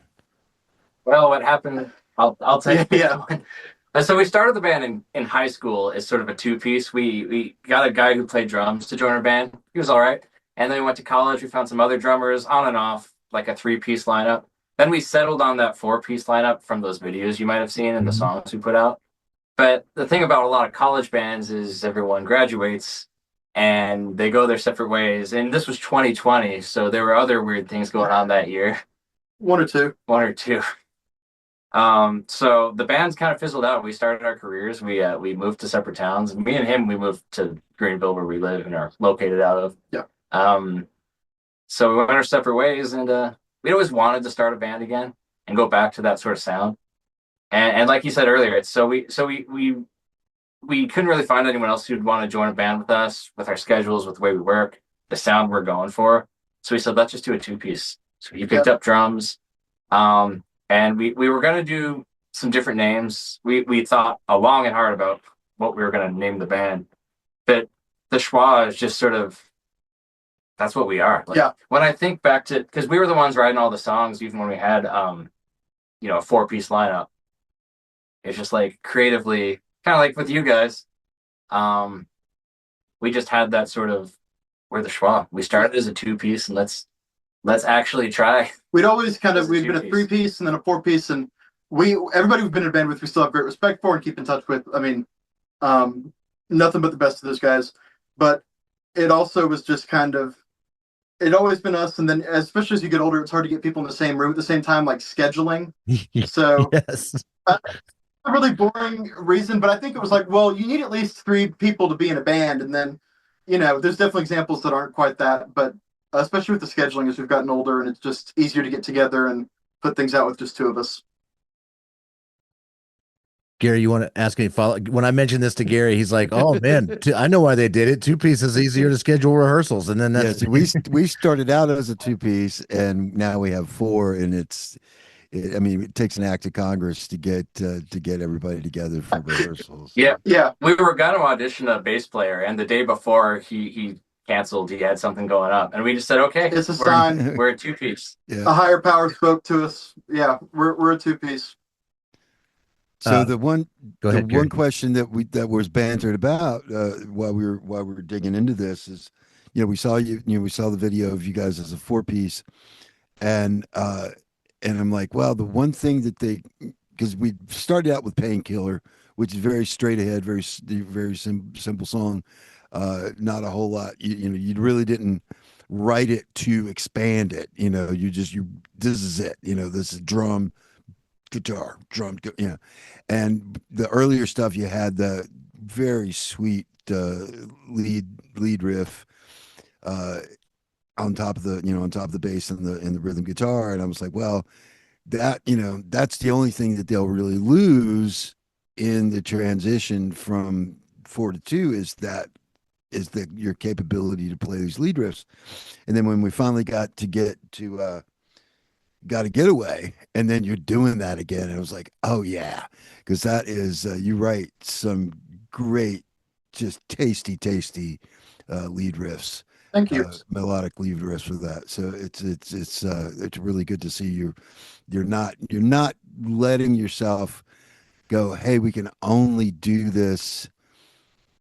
Well, what happened, I'll tell you. Yeah. So we started the band in high school as sort of a two-piece. We got a guy who played drums to join our band. He was all right. And then we went to college. We found some other drummers, on and off, like a 3-piece lineup. Then we settled on that 4-piece lineup from those videos you might have seen and the songs we put out. But the thing about a lot of college bands is everyone graduates and they go their separate ways. And this was 2020, so there were other weird things going on that year. One or two. So the band's kind of fizzled out. We started our careers. We moved to separate towns. Me and him, we moved to Greenville, where we live and are located out of. Yeah. So we went our separate ways, and we always wanted to start a band again and go back to that sort of sound. And like you said earlier, we couldn't really find anyone else who'd want to join a band with us, with our schedules, with the way we work, the sound we're going for. So we said, let's just do a 2-piece. So he picked up drums. And we were going to do some different names. We thought long and hard about what we were going to name the band. But the Schwa is just sort of, that's what we are. Like, when I think back to, because we were the ones writing all the songs, even when we had, a 4-piece lineup. It's just like creatively, kind of like with you guys, we just had that sort of, we're the Schwa. We started as a 2-piece, and let's actually try. We'd always we've been a 3-piece and then a 4-piece, and everybody we've been in a band with, we still have great respect for and keep in touch with. I mean, nothing but the best of those guys. But it also was just it'd always been us, and then especially as you get older, it's hard to get people in the same room at the same time, like scheduling. So yes. A really boring reason, but I think it was like, well, you need at least 3 people to be in a band, and then, there's definitely examples that aren't quite that, but especially with the scheduling as we've gotten older, and it's just easier to get together and put things out with just 2 of us. Gary, you want to ask any follow? When I mentioned this to Gary, he's like, "Oh man, I know why they did it. 2-piece is easier to schedule rehearsals." And then that's we started out as a 2-piece, and now we have 4, and it takes an act of Congress to get everybody together for rehearsals. Yeah. We were going to audition a bass player, and the day before he canceled. He had something going up, and we just said, okay, It's a sign. we're a two-piece. Yeah. A higher power spoke to us. Yeah, we're a two-piece. So the one Go ahead, Gary. question that was bantered about while we were digging into this is, we saw we saw the video of you guys as a four-piece, and I'm like, well, the one thing that because we started out with Painkiller, which is very straight ahead, very simple song, not a whole lot. You really didn't write it to expand it. This is it. This is drum, guitar, drum, and the earlier stuff you had the very sweet lead riff on top of the bass and the rhythm guitar, and I was like, well, that's the only thing that they'll really lose in the transition from 4 to 2 is that your capability to play these lead riffs. And then when we finally got to Getaway, and then you're doing that again, and I was like, oh yeah, because that is you write some great, just tasty lead riffs. Thank you. Melodic lead riffs with that. So it's really good to see you're not letting yourself go, hey, we can only do this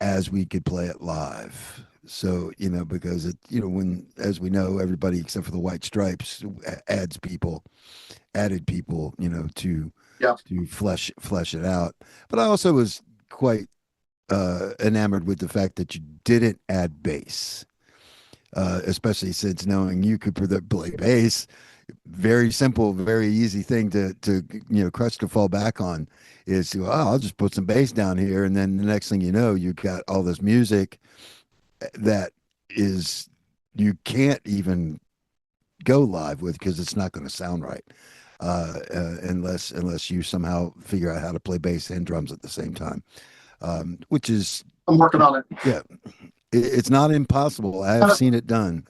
as we could play it live. So, because when, as we know, everybody except for the White Stripes added people, to flesh it out. But I also was quite enamored with the fact that you didn't add bass, especially since knowing you could play bass. Very simple, very easy thing to crutch to fall back on is, I'll just put some bass down here, and then the next thing you know, you've got all this music that is you can't even go live with because it's not going to sound right unless you somehow figure out how to play bass and drums at the same time, which is I'm working on it. Yeah, it's not impossible. I have seen it done.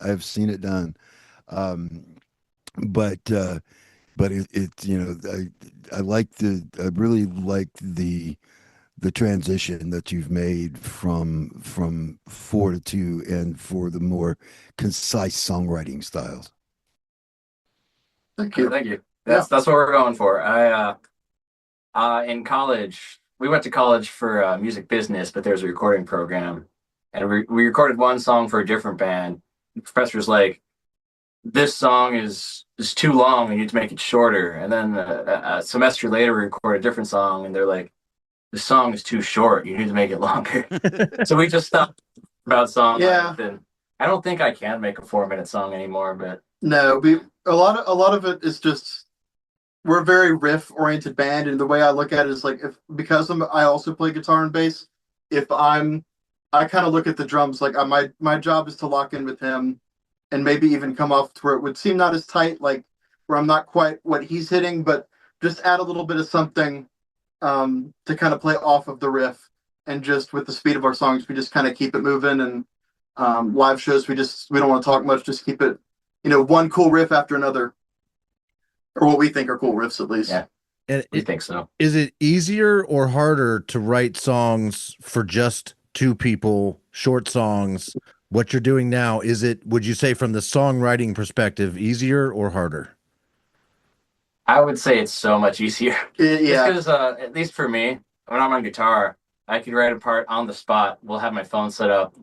But I really like the transition that you've made from 4 to 2 and for the more concise songwriting styles. Thank you. Thank you. That's what we're going for. In college, we went to college for music business, but there's a recording program, and we recorded one song for a different band. The professor's like, this song is too long, we need to make it shorter. And then a semester later, we record a different song, and they're like, the song is too short, you need to make it longer. So we just stopped about song. Yeah. And I don't think I can make a 4-minute song anymore, but No, a lot of it is just we're a very riff oriented band, and the way I look at it is like I also play guitar and bass. I kind of look at the drums like my job is to lock in with him, and maybe even come off to where it would seem not as tight, like where I'm not quite what he's hitting, but just add a little bit of something to kind of play off of the riff, and just with the speed of our songs, we just kind of keep it moving. And live shows, we don't want to talk much, just keep it, one cool riff after another, or what we think are cool riffs, at least. Yeah. And we think so. Is it easier or harder to write songs for just two people, short songs? What you're doing now, would you say from the songwriting perspective, easier or harder? I would say it's so much easier. Yeah. Because at least for me, when I'm on guitar, I can write a part on the spot. We'll have my phone set up,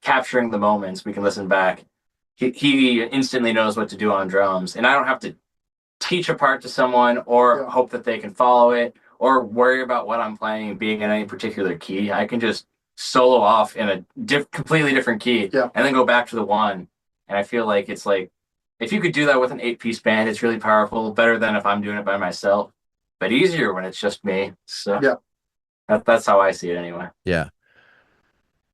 capturing the moments. We can listen back. He instantly knows what to do on drums, and I don't have to teach a part to someone or hope that they can follow it or worry about what I'm playing being in any particular key. I can just solo off in a completely different key and then go back to the one. And I feel like it's like, if you could do that with an 8-piece band, it's really powerful, better than if I'm doing it by myself, but easier when it's just me. So that's how I see it anyway. Yeah.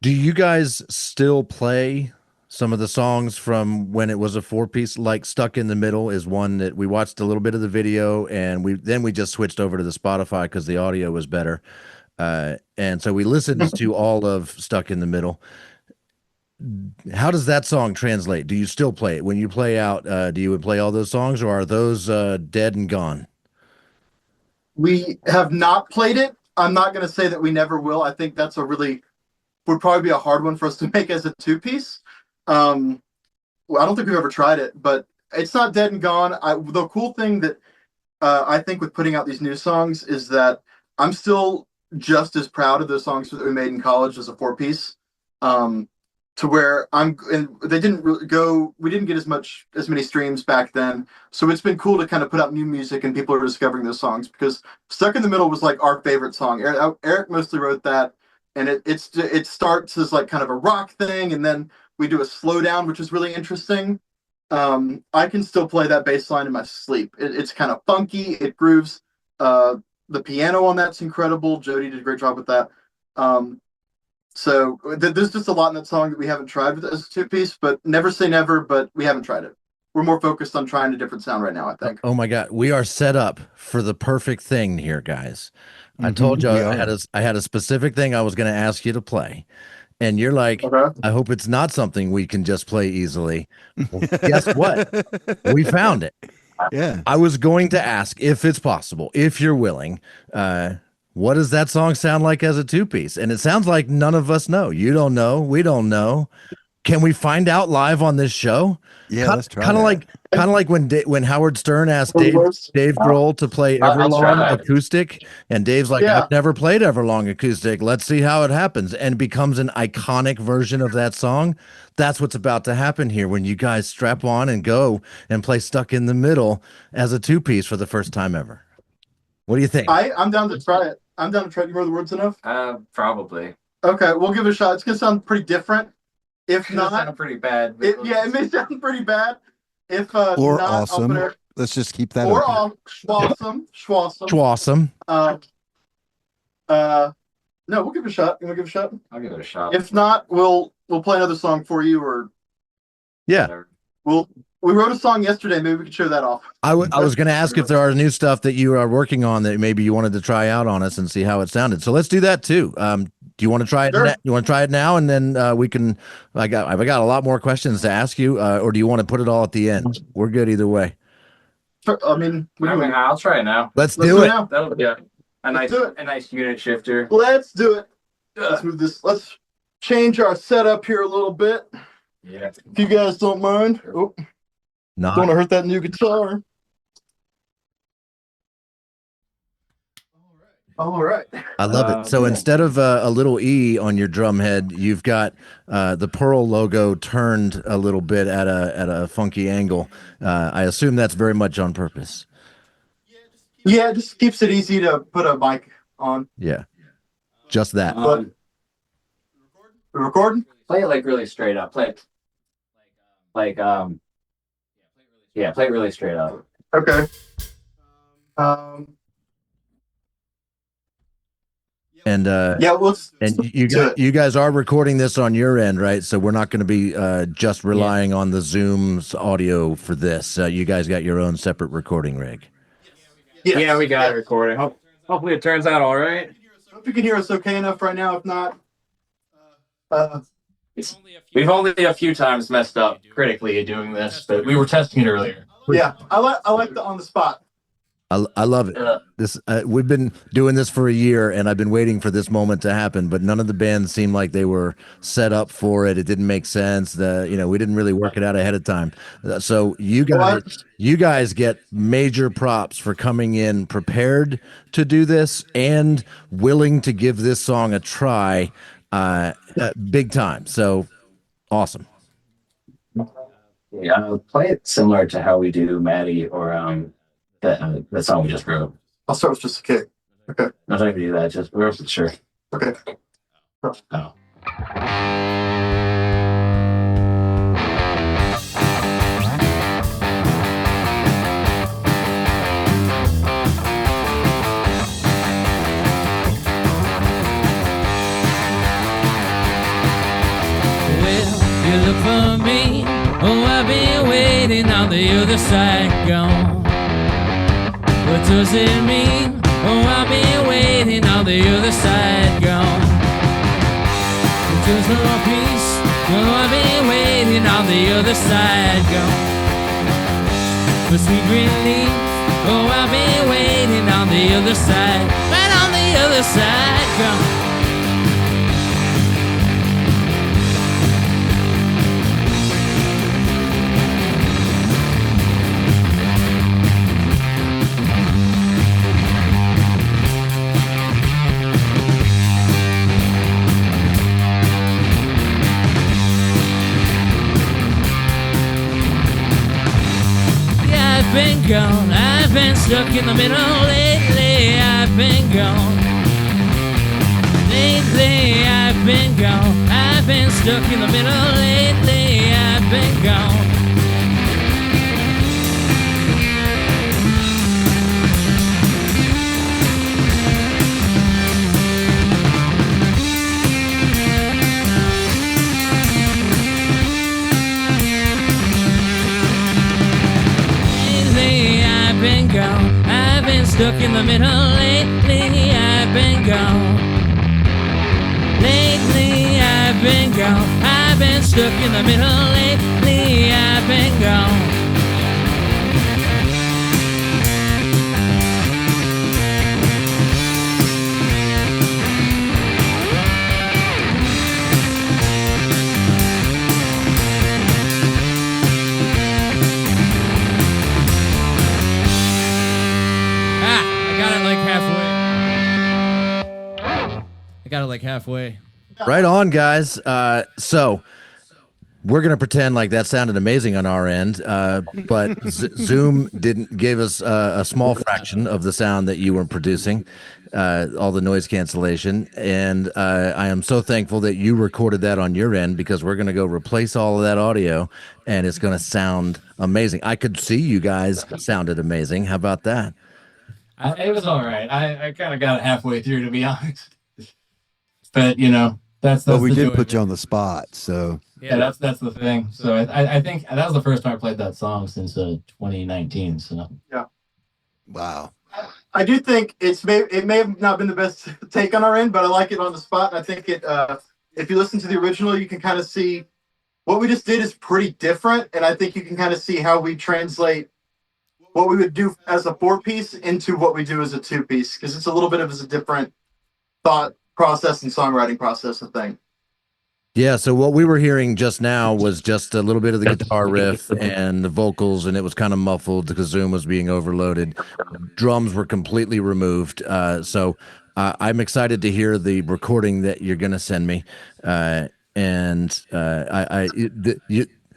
Do you guys still play some of the songs from when it was a 4-piece? Like Stuck in the Middle is one that we watched a little bit of the video, and we just switched over to the Spotify because the audio was better. And so we listened to all of Stuck in the Middle. How does that song translate? Do you still play it when you play out? Do you play all those songs, or are those dead and gone? We have not played it. I'm not going to say that we never will. I think that's would probably be a hard one for us to make as a 2-piece. Well, I don't think we've ever tried it, but it's not dead and gone. The cool thing that I think with putting out these new songs is that I'm still just as proud of the songs that we made in college as a 4-piece. To where and they didn't really we didn't get as many streams back then. So it's been cool to kind of put out new music and people are discovering those songs, because Stuck in the Middle was like our favorite song. Eric mostly wrote that, and it starts as like kind of a rock thing, and then we do a slowdown, which is really interesting. I can still play that bass line in my sleep. It's kind of funky, it grooves. The piano on that's incredible. Jody did a great job with that. So there's just a lot in that song that we haven't tried with as a 2-piece, but never say never, but we haven't tried it. We're more focused on trying a different sound right now, I think. Oh my God. We are set up for the perfect thing here, guys. I told you I had a specific thing I was going to ask you to play. And you're like, Okay. I hope it's not something we can just play easily. Well, guess what? We found it. Yeah. I was going to ask if it's possible, if you're willing, what does that song sound like as a 2-piece? And it sounds like none of us know. You don't know. We don't know. Can we find out live on this show? Yeah, let's try. Kind of like when Howard Stern asked Dave Grohl to play Everlong acoustic, and Dave's like, I've never played Everlong acoustic. Let's see how it happens, and becomes an iconic version of that song. That's what's about to happen here when you guys strap on and go and play Stuck in the Middle as a 2-piece for the first time ever. What do you think? I'm down to try it. I'm down to try it. You remember the words enough? Probably. Okay, we'll give it a shot. It's gonna sound pretty different. If not, sound pretty bad. It may sound pretty bad. If or not, awesome. Let's just keep that. Or schwasome. Schwasome. No, we'll give it a shot. You want to give it a shot? I'll give it a shot. If not, we'll play another song for you, or yeah. We wrote a song yesterday. Maybe we could show that off. I was going to ask if there are new stuff that you are working on that maybe you wanted to try out on us and see how it sounded. So let's do that too. Do you want to try it? Sure. You want to try it now, and then we can. I've got a lot more questions to ask you, or do you want to put it all at the end? We're good either way. I'll try it now. Let's do it. Now. That'll be a nice unit shifter. Let's do it. Let's move this. Let's change our setup here a little bit. Yeah. If you guys don't mind. Oh, don't want to hurt that new guitar. All right. I love it. So instead of a little E on your drum head, you've got the Pearl logo turned a little bit at a funky angle. I assume that's very much on purpose. Yeah, it just keeps it easy to put a mic on. Yeah, just that. Recording? Play it like really straight up. Play it really straight up. Okay. And you guys are recording this on your end, right? So we're not going to be just relying on the Zoom's audio for this. You guys got your own separate recording rig. Yes. Yeah, we got it recorded. Hopefully it turns out all right. Hope you can hear us okay enough right now. If not, we've only a few times messed up critically at doing this, but we were testing it earlier. Yeah, I like the on the spot. I love it. This we've been doing this for a year, and I've been waiting for this moment to happen. But none of the bands seemed like they were set up for it. It didn't make sense. We didn't really work it out ahead of time. So you guys get major props for coming in prepared to do this and willing to give this song a try, big time. So awesome. Yeah, play it similar to how we do Maddie or that song we just wrote. I'll start with just a kick. Okay. No time to do that. Just rehearsal. Sure. Okay. Oh. Well, you look for me. Oh, I've been waiting on the other side, gone. What does it mean? Oh, I've been waiting on the other side, gone. Just no peace. Oh, I've been waiting on the other side, gone. For sweet relief. Oh, I've been waiting on the other side, right on the other side, gone. been gone. I've been stuck in the middle lately. I've been gone. Lately, I've been gone. I've been stuck in the middle lately. I've been gone. I've been stuck in the middle lately. I've been gone. Lately, I've been gone. I've been stuck in the middle lately. I've been gone. I got it like halfway. Right on, guys. So we're gonna pretend like that sounded amazing on our end, but Zoom didn't give us a small fraction of the sound that you were producing, all the noise cancellation, and I am so thankful that you recorded that on your end because we're gonna go replace all of that audio, and it's gonna sound amazing. I could see you guys sounded amazing. How about that? It was all right. I kind of got it halfway through, to be honest. But you know, that's but we the did joy put of you it. on the spot, so Yeah, that's the thing. So I think that was the first time I played that song since 2019. So wow. I do think it may have not been the best take on our end, but I like it on the spot. I think it. If you listen to the original, you can kind of see what we just did is pretty different, and I think you can kind of see how we translate what we would do as a 4-piece into what we do as a 2-piece, because it's a little bit of a different thought process and songwriting process, I think. Yeah, so what we were hearing just now was just a little bit of the guitar riff and the vocals, and it was kind of muffled because Zoom was being overloaded. Drums were completely removed. So I'm excited to hear the recording that you're going to send me.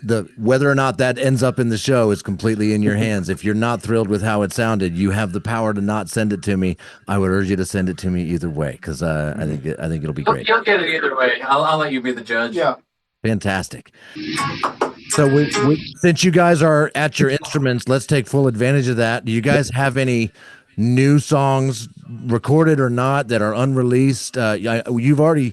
The whether or not that ends up in the show is completely in your hands. If you're not thrilled with how it sounded, you have the power to not send it to me. I would urge you to send it to me either way because I think it'll be great. you'll get it either way. I'll let you be the judge. Yeah. Fantastic. So since you guys are at your instruments, let's take full advantage of that. Do you guys have any new songs recorded or not that are unreleased? We've already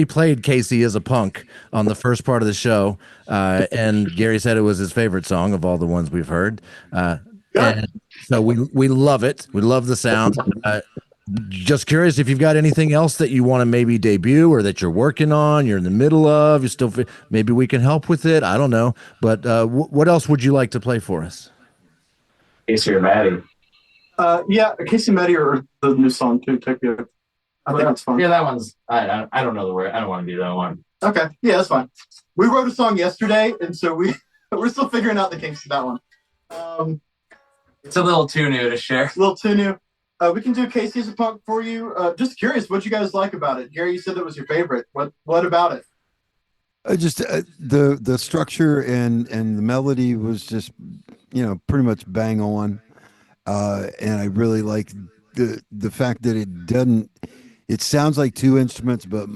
played Kasey as a Punk on the first part of the show, and Gary said it was his favorite song of all the ones we've heard. And so we love it. We love the sound. Just curious if you've got anything else that you want to maybe debut or that you're working on, you're in the middle of, you still maybe we can help with it. I don't know, but what else would you like to play for us? Kasey or Maddie. Yeah, Kasey, Maddie, or the new song too. Take you. I think it's fun. Yeah, that one's. I don't know the word. I don't want to do that one. Okay, yeah, that's fine. We wrote a song yesterday, and so we're still figuring out the kinks of that one. It's a little too new to share. A little too new. We can do Kasey as a Punk for you. Just curious, what you guys like about it? Gary, you said that was your favorite. What about it? Just the structure and the melody was just pretty much bang on, and I really like the fact that it sounds like two instruments but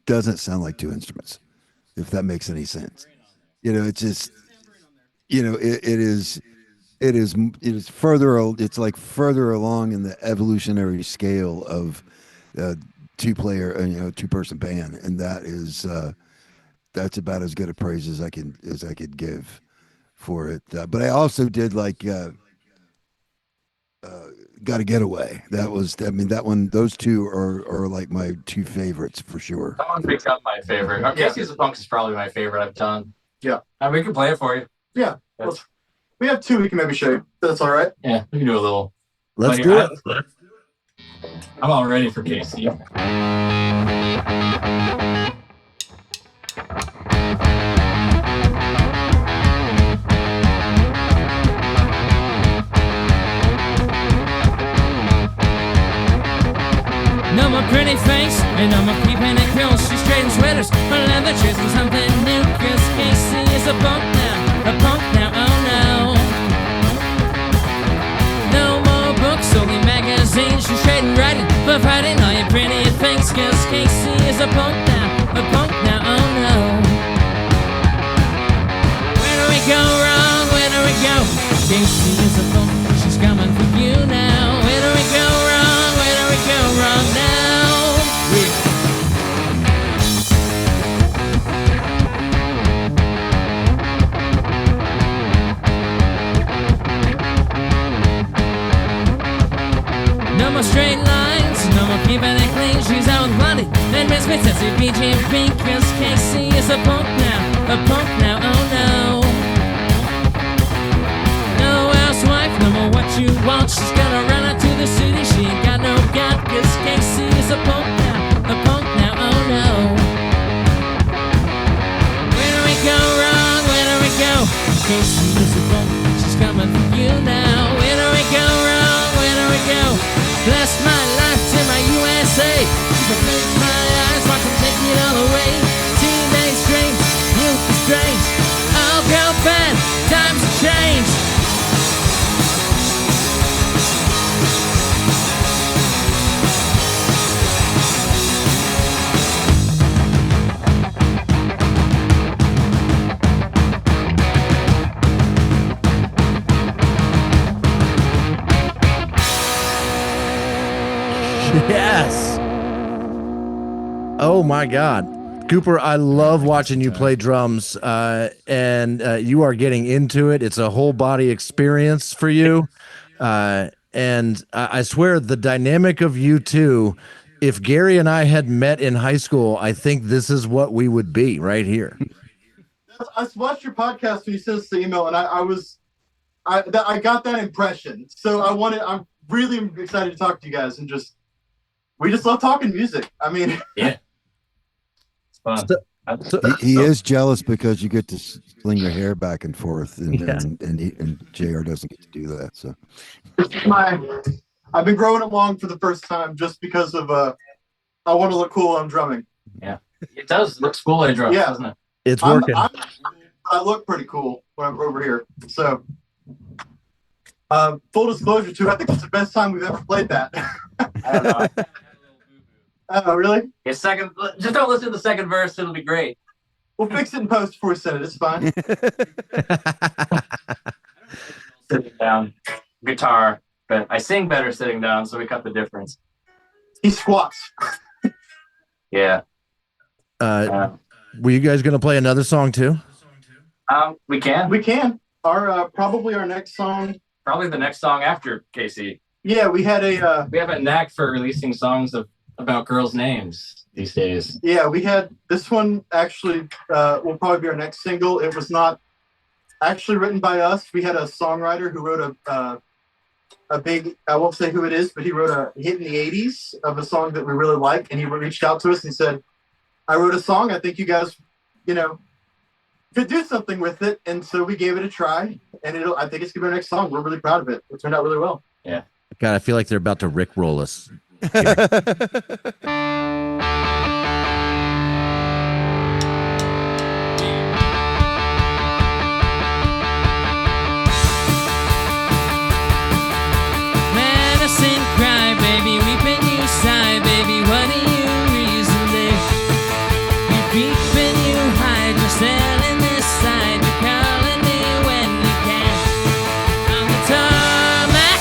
doesn't sound like two instruments, if that makes any sense. It's just it is further, it's like further along in the evolutionary scale of two-person band, and that is that's about as good a praise as I could give for it. But I also did like Gotta Get Away. That one, those two are like my two favorites for sure. That one become my favorite. Kasey as a Punk is probably my favorite I've done. Yeah. We can play it for you. Yeah. We have two we can maybe show you. That's all right. Yeah, we can do a little. Let's do it. I'm all ready for Kasey. No more pretty face, and no more peeping at girls. She's trading sweaters for leather, chasing something new. Cause Kasey is a punk now, oh no. of hiding all your pretty things, cause Kasey is a punk now, oh no. Where do we go wrong, where do we go? Kasey is a punk, she's coming for you now. Where do we go wrong, where do we go wrong now? No more straight lines, no more keeping it clean. She's out with Blondie, then Miss Mitzi, BG and Pink. Cause Kasey is a punk now, oh no. No housewife, no more what you want. She's gonna run out to the city, she ain't got no God. Cause Kasey is a punk now, oh no. Where do we go wrong, where do we go? Kasey is a punk, she's coming for you now. Where do we go wrong, where do we go? Bless my life to my USA. She's a blink my eyes, watch them take it all away. Teenage dreams, youth is strange. All go bad, times have changed. Yes. Oh my God. Cooper, I love watching you play drums, and you are getting into it. It's a whole body experience for you. And I swear the dynamic of you two, if Gary and I had met in high school, I think this is what we would be right here. I watched your podcast when you sent us the email, and I got that impression. So I'm really excited to talk to you guys, and we just love talking music. I mean, Yeah. It's fun. He is jealous because you get to sling your hair back and forth, and JR doesn't get to do that. So I've been growing it long for the first time just because of I want to look cool when I'm drumming. Yeah, it does look cool at drums, Yeah. doesn't it? It's working. I look pretty cool when I'm over here. So, full disclosure too, I think it's the best time we've ever played that. I don't know. Oh, really? Just don't listen to the second verse. It'll be great. We'll fix it in post before we send it. It's fine. Sitting down, guitar, but I sing better sitting down, so we cut the difference. He squats. Yeah. Were you guys going to play another song too? We can. We can. Probably our next song. Probably the next song after Kasey. Yeah, we have a knack for releasing songs about girls' names these days. Yeah, we had this one actually will probably be our next single. It was not actually written by us. We had a songwriter who wrote a big, I won't say who it is, but he wrote a hit in the 80s of a song that we really like, and he reached out to us and said, I wrote a song, I think you guys, could do something with it. And so we gave it a try, and I think it's gonna be our next song. We're really proud of it. It turned out really well. Yeah. God, I feel like they're about to rickroll us. Medicine cry, baby, weeping you sigh, baby, what do you reason there? You peep and you hide, you're selling this side, you're calling me when you can. On the tarmac,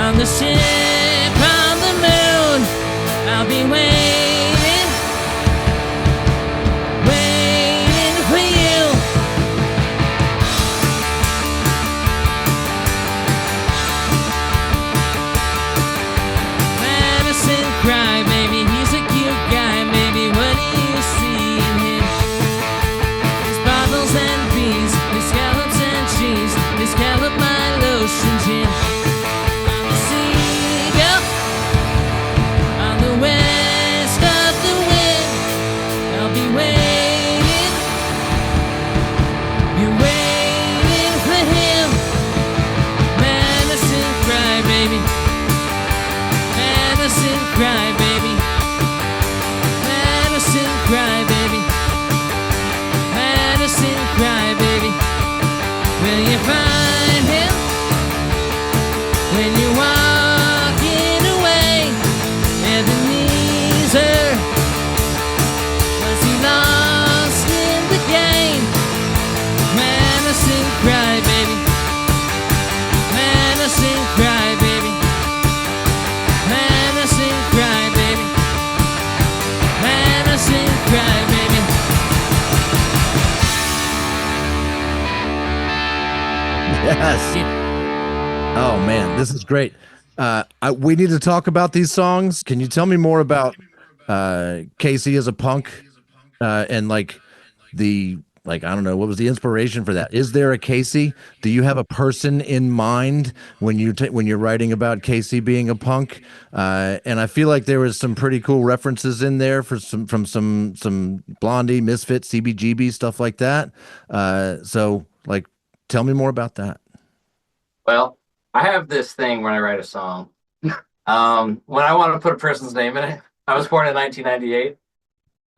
on the ship, on the moon, I'll Yes. Oh man, this is great. We need to talk about these songs. Can you tell me more about Kasey as a punk and like the like I don't know what was the inspiration for that? Is there a Kasey? Do you have a person in mind when when you're writing about Kasey being a punk? And I feel like there was some pretty cool references in there for some Blondie, Misfit, CBGB stuff like that. So like, tell me more about that. Well, I have this thing when I write a song. When I want to put a person's name in it, I was born in 1998.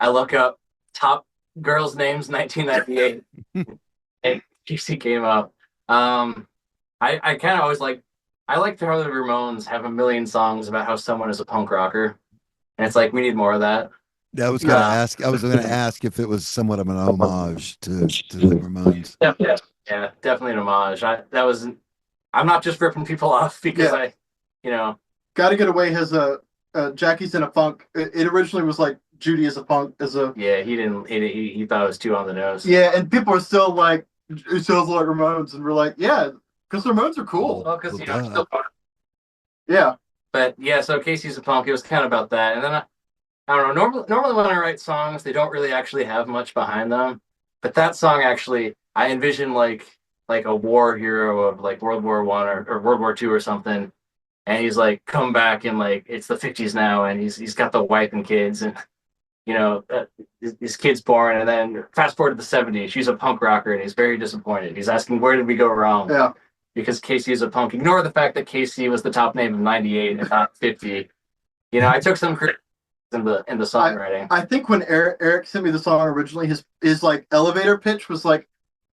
I look up top girls' names 1998, and Kasey came up. I kind of always I like how the Ramones have a million songs about how someone is a punk rocker, and it's like we need more of that. I was gonna ask if it was somewhat of an homage to the Ramones. Yeah, definitely an homage. I'm not just ripping people off because Yeah. you know, Gotta Get Away has a Jackie's in a Funk. It originally was like Judy is a punk as a yeah, he thought it was too on the nose. yeah, and people are still like it sounds like Ramones, and we're like, yeah, because Ramones are cool. Well, because Well, still punk. Yeah, But yeah, so Casey's a punk. It was kind of about that, and then I don't know. Normally when I write songs, they don't really actually have much behind them. But that song actually, I envision like a war hero of like World War One or World War Two or something, and he's like come back and like it's the 50s now, and he's got the wife and kids, and his kid's born, and then fast forward to the 70s, she's a punk rocker, and he's very disappointed. He's asking where did we go wrong? yeah. Because Kasey is a punk. Ignore the fact that Kasey was the top name of 98 and not 50. I took some criticism in the songwriting. I think when Eric sent me the song originally, his like elevator pitch was like,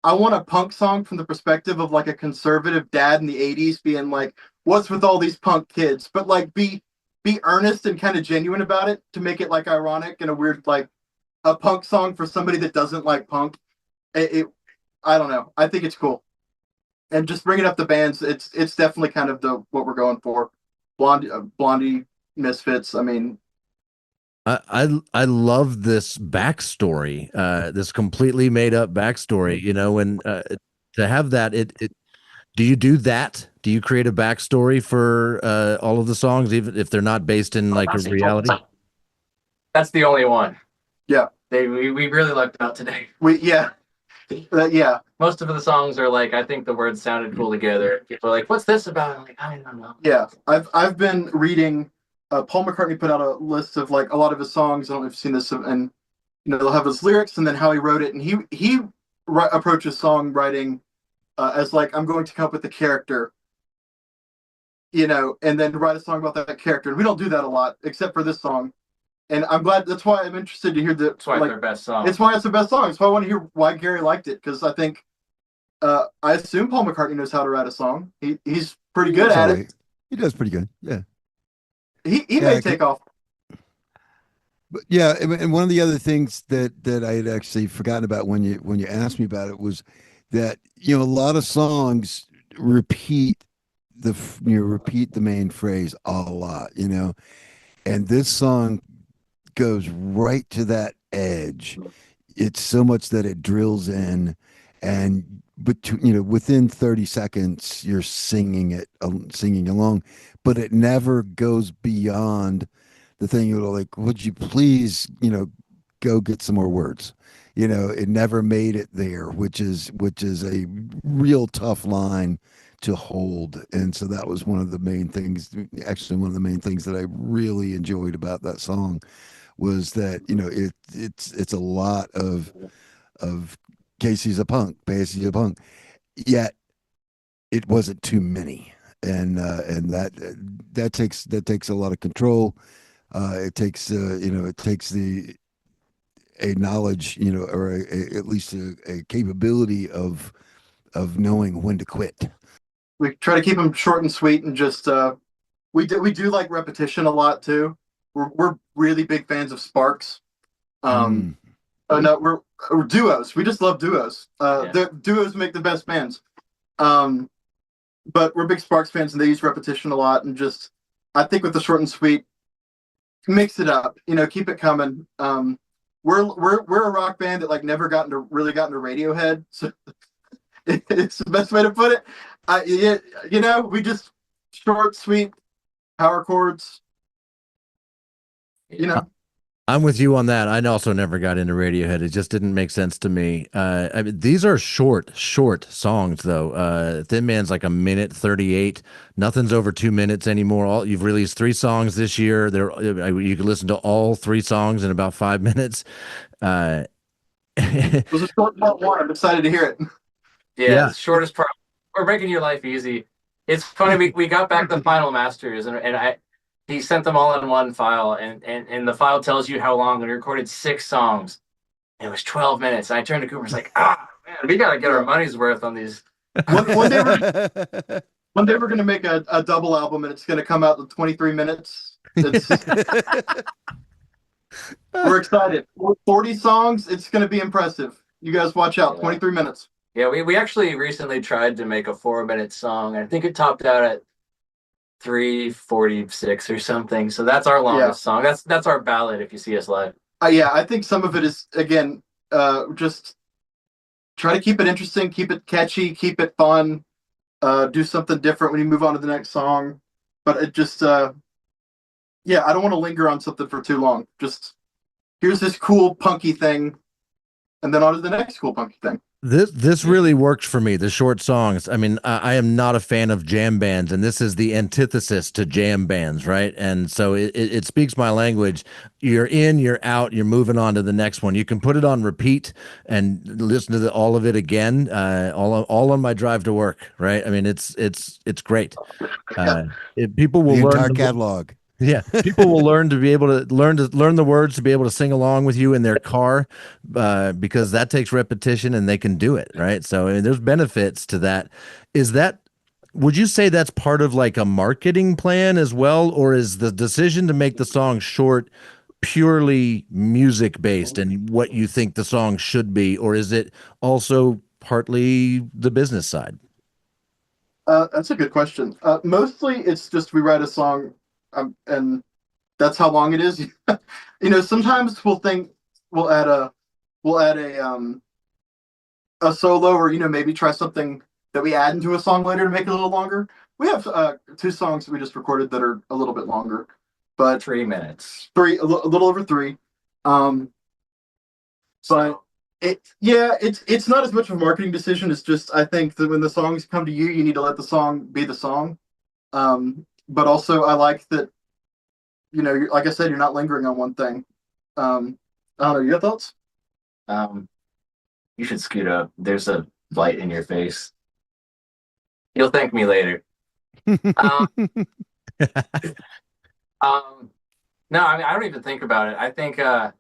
I want a punk song from the perspective of like a conservative dad in the 80s being like, what's with all these punk kids? But like be earnest and kind of genuine about it to make it like ironic and a weird like a punk song for somebody that doesn't like punk. I don't know. I think it's cool. And just bringing up the bands, it's definitely kind of the what we're going for. Blondie, Misfits. I mean, I love this backstory, this completely made up backstory. And to have that, it do you do that? Do you create a backstory for all of the songs, even if they're not based in like a reality? That's the only one. Yeah, we really lucked out today. Yeah. Most of the songs are like, I think the words sounded cool together. People are like, what's this about? I'm like, I don't know. Yeah, I've been reading. Paul McCartney put out a list of like a lot of his songs. I don't know if you've seen this, and they'll have his lyrics and then how he wrote it. And he approaches songwriting as like I'm going to come up with the character, and then write a song about that character. And we don't do that a lot, except for this song. And I'm glad. That's why I'm interested to hear That's why it's their best song. It's why it's the best song. It's why I want to hear why Gary liked it, because I think I assume Paul McCartney knows how to write a song. He's pretty good at it. He does pretty good. Yeah. He may take off. But yeah, and one of the other things that I had actually forgotten about when you asked me about it was that a lot of songs repeat the main phrase a lot, and this song goes right to that edge. It's so much that it drills in, and within 30 seconds you're singing along, but it never goes beyond the thing. You're like, would you please go get some more words? It never made it there, which is a real tough line to hold. And so that was one of the main things, actually one of the main things that I really enjoyed about that song was that it's a lot of Kasey's a punk, yet it wasn't too many, and that takes a lot of control. It takes the a knowledge, or at least a capability of knowing when to quit. We try to keep them short and sweet, and just we do like repetition a lot too. We're really big fans of Sparks. Oh no, we're duos. We just love duos. The duos make the best bands. But we're big Sparks fans, and they use repetition a lot. And just, I think with the short and sweet, mix it up. Keep it coming. We're a rock band that like never really got into Radiohead. So It's the best way to put it. Yeah, we just short, sweet power chords. You know, I'm with you on that. I also never got into Radiohead. It just didn't make sense to me. I mean, these are short songs, though. Thin Man's like a minute 38. Nothing's over 2 minutes anymore. You've released 3 songs this year. You can listen to all 3 songs in about 5 minutes. Uh, it was a short part one. I'm excited to hear it. Yeah, the shortest part. We're making your life easy. It's funny. We got back the final masters, and he sent them all in one file, and the file tells you how long. We recorded 6 songs. And it was 12 minutes. And I turned to Cooper. Was like, man, we got to get our money's worth on these. One day we're going to make a double album, and it's going to come out in 23 minutes. We're excited. 40 songs. It's going to be impressive. You guys watch out. 23 minutes. Yeah, we actually recently tried to make a 4-minute song. I think it topped out at 3:46 or something. So that's our longest song. That's our ballad if you see us live. I think some of it is, again, just try to keep it interesting, keep it catchy, keep it fun, do something different when you move on to the next song. But it just, I don't want to linger on something for too long. Just here's this cool punky thing, and then on to the next cool punky thing. This really worked for me, the short songs. I mean, I am not a fan of jam bands, and this is the antithesis to jam bands, right? And so it speaks my language. You're in, you're out, you're moving on to the next one. You can put it on repeat and listen to all of it again, all on my drive to work, right? I mean, it's great. People will the learn entire catalog. Yeah, people will learn to be able to learn the words to be able to sing along with you in their car, because that takes repetition and they can do it, right? So I mean, there's benefits to that. Would you say that's part of like a marketing plan as well, or is the decision to make the song short purely music based and what you think the song should be, or is it also partly the business side? That's a good question. Mostly it's just we write a song. And that's how long it is. Sometimes we'll add a solo, or maybe try something that we add into a song later to make it a little longer. We have 2 songs that we just recorded that are a little bit longer, but 3 minutes, a little over 3. But it's not as much of a marketing decision. It's just, I think that when the songs come to you, you need to let the song be the song. But also, I like that, like I said, you're not lingering on one thing. I don't know. You got thoughts? You should scoot up. There's a light in your face. You'll thank me later. No, I mean, I don't even think about it. I think I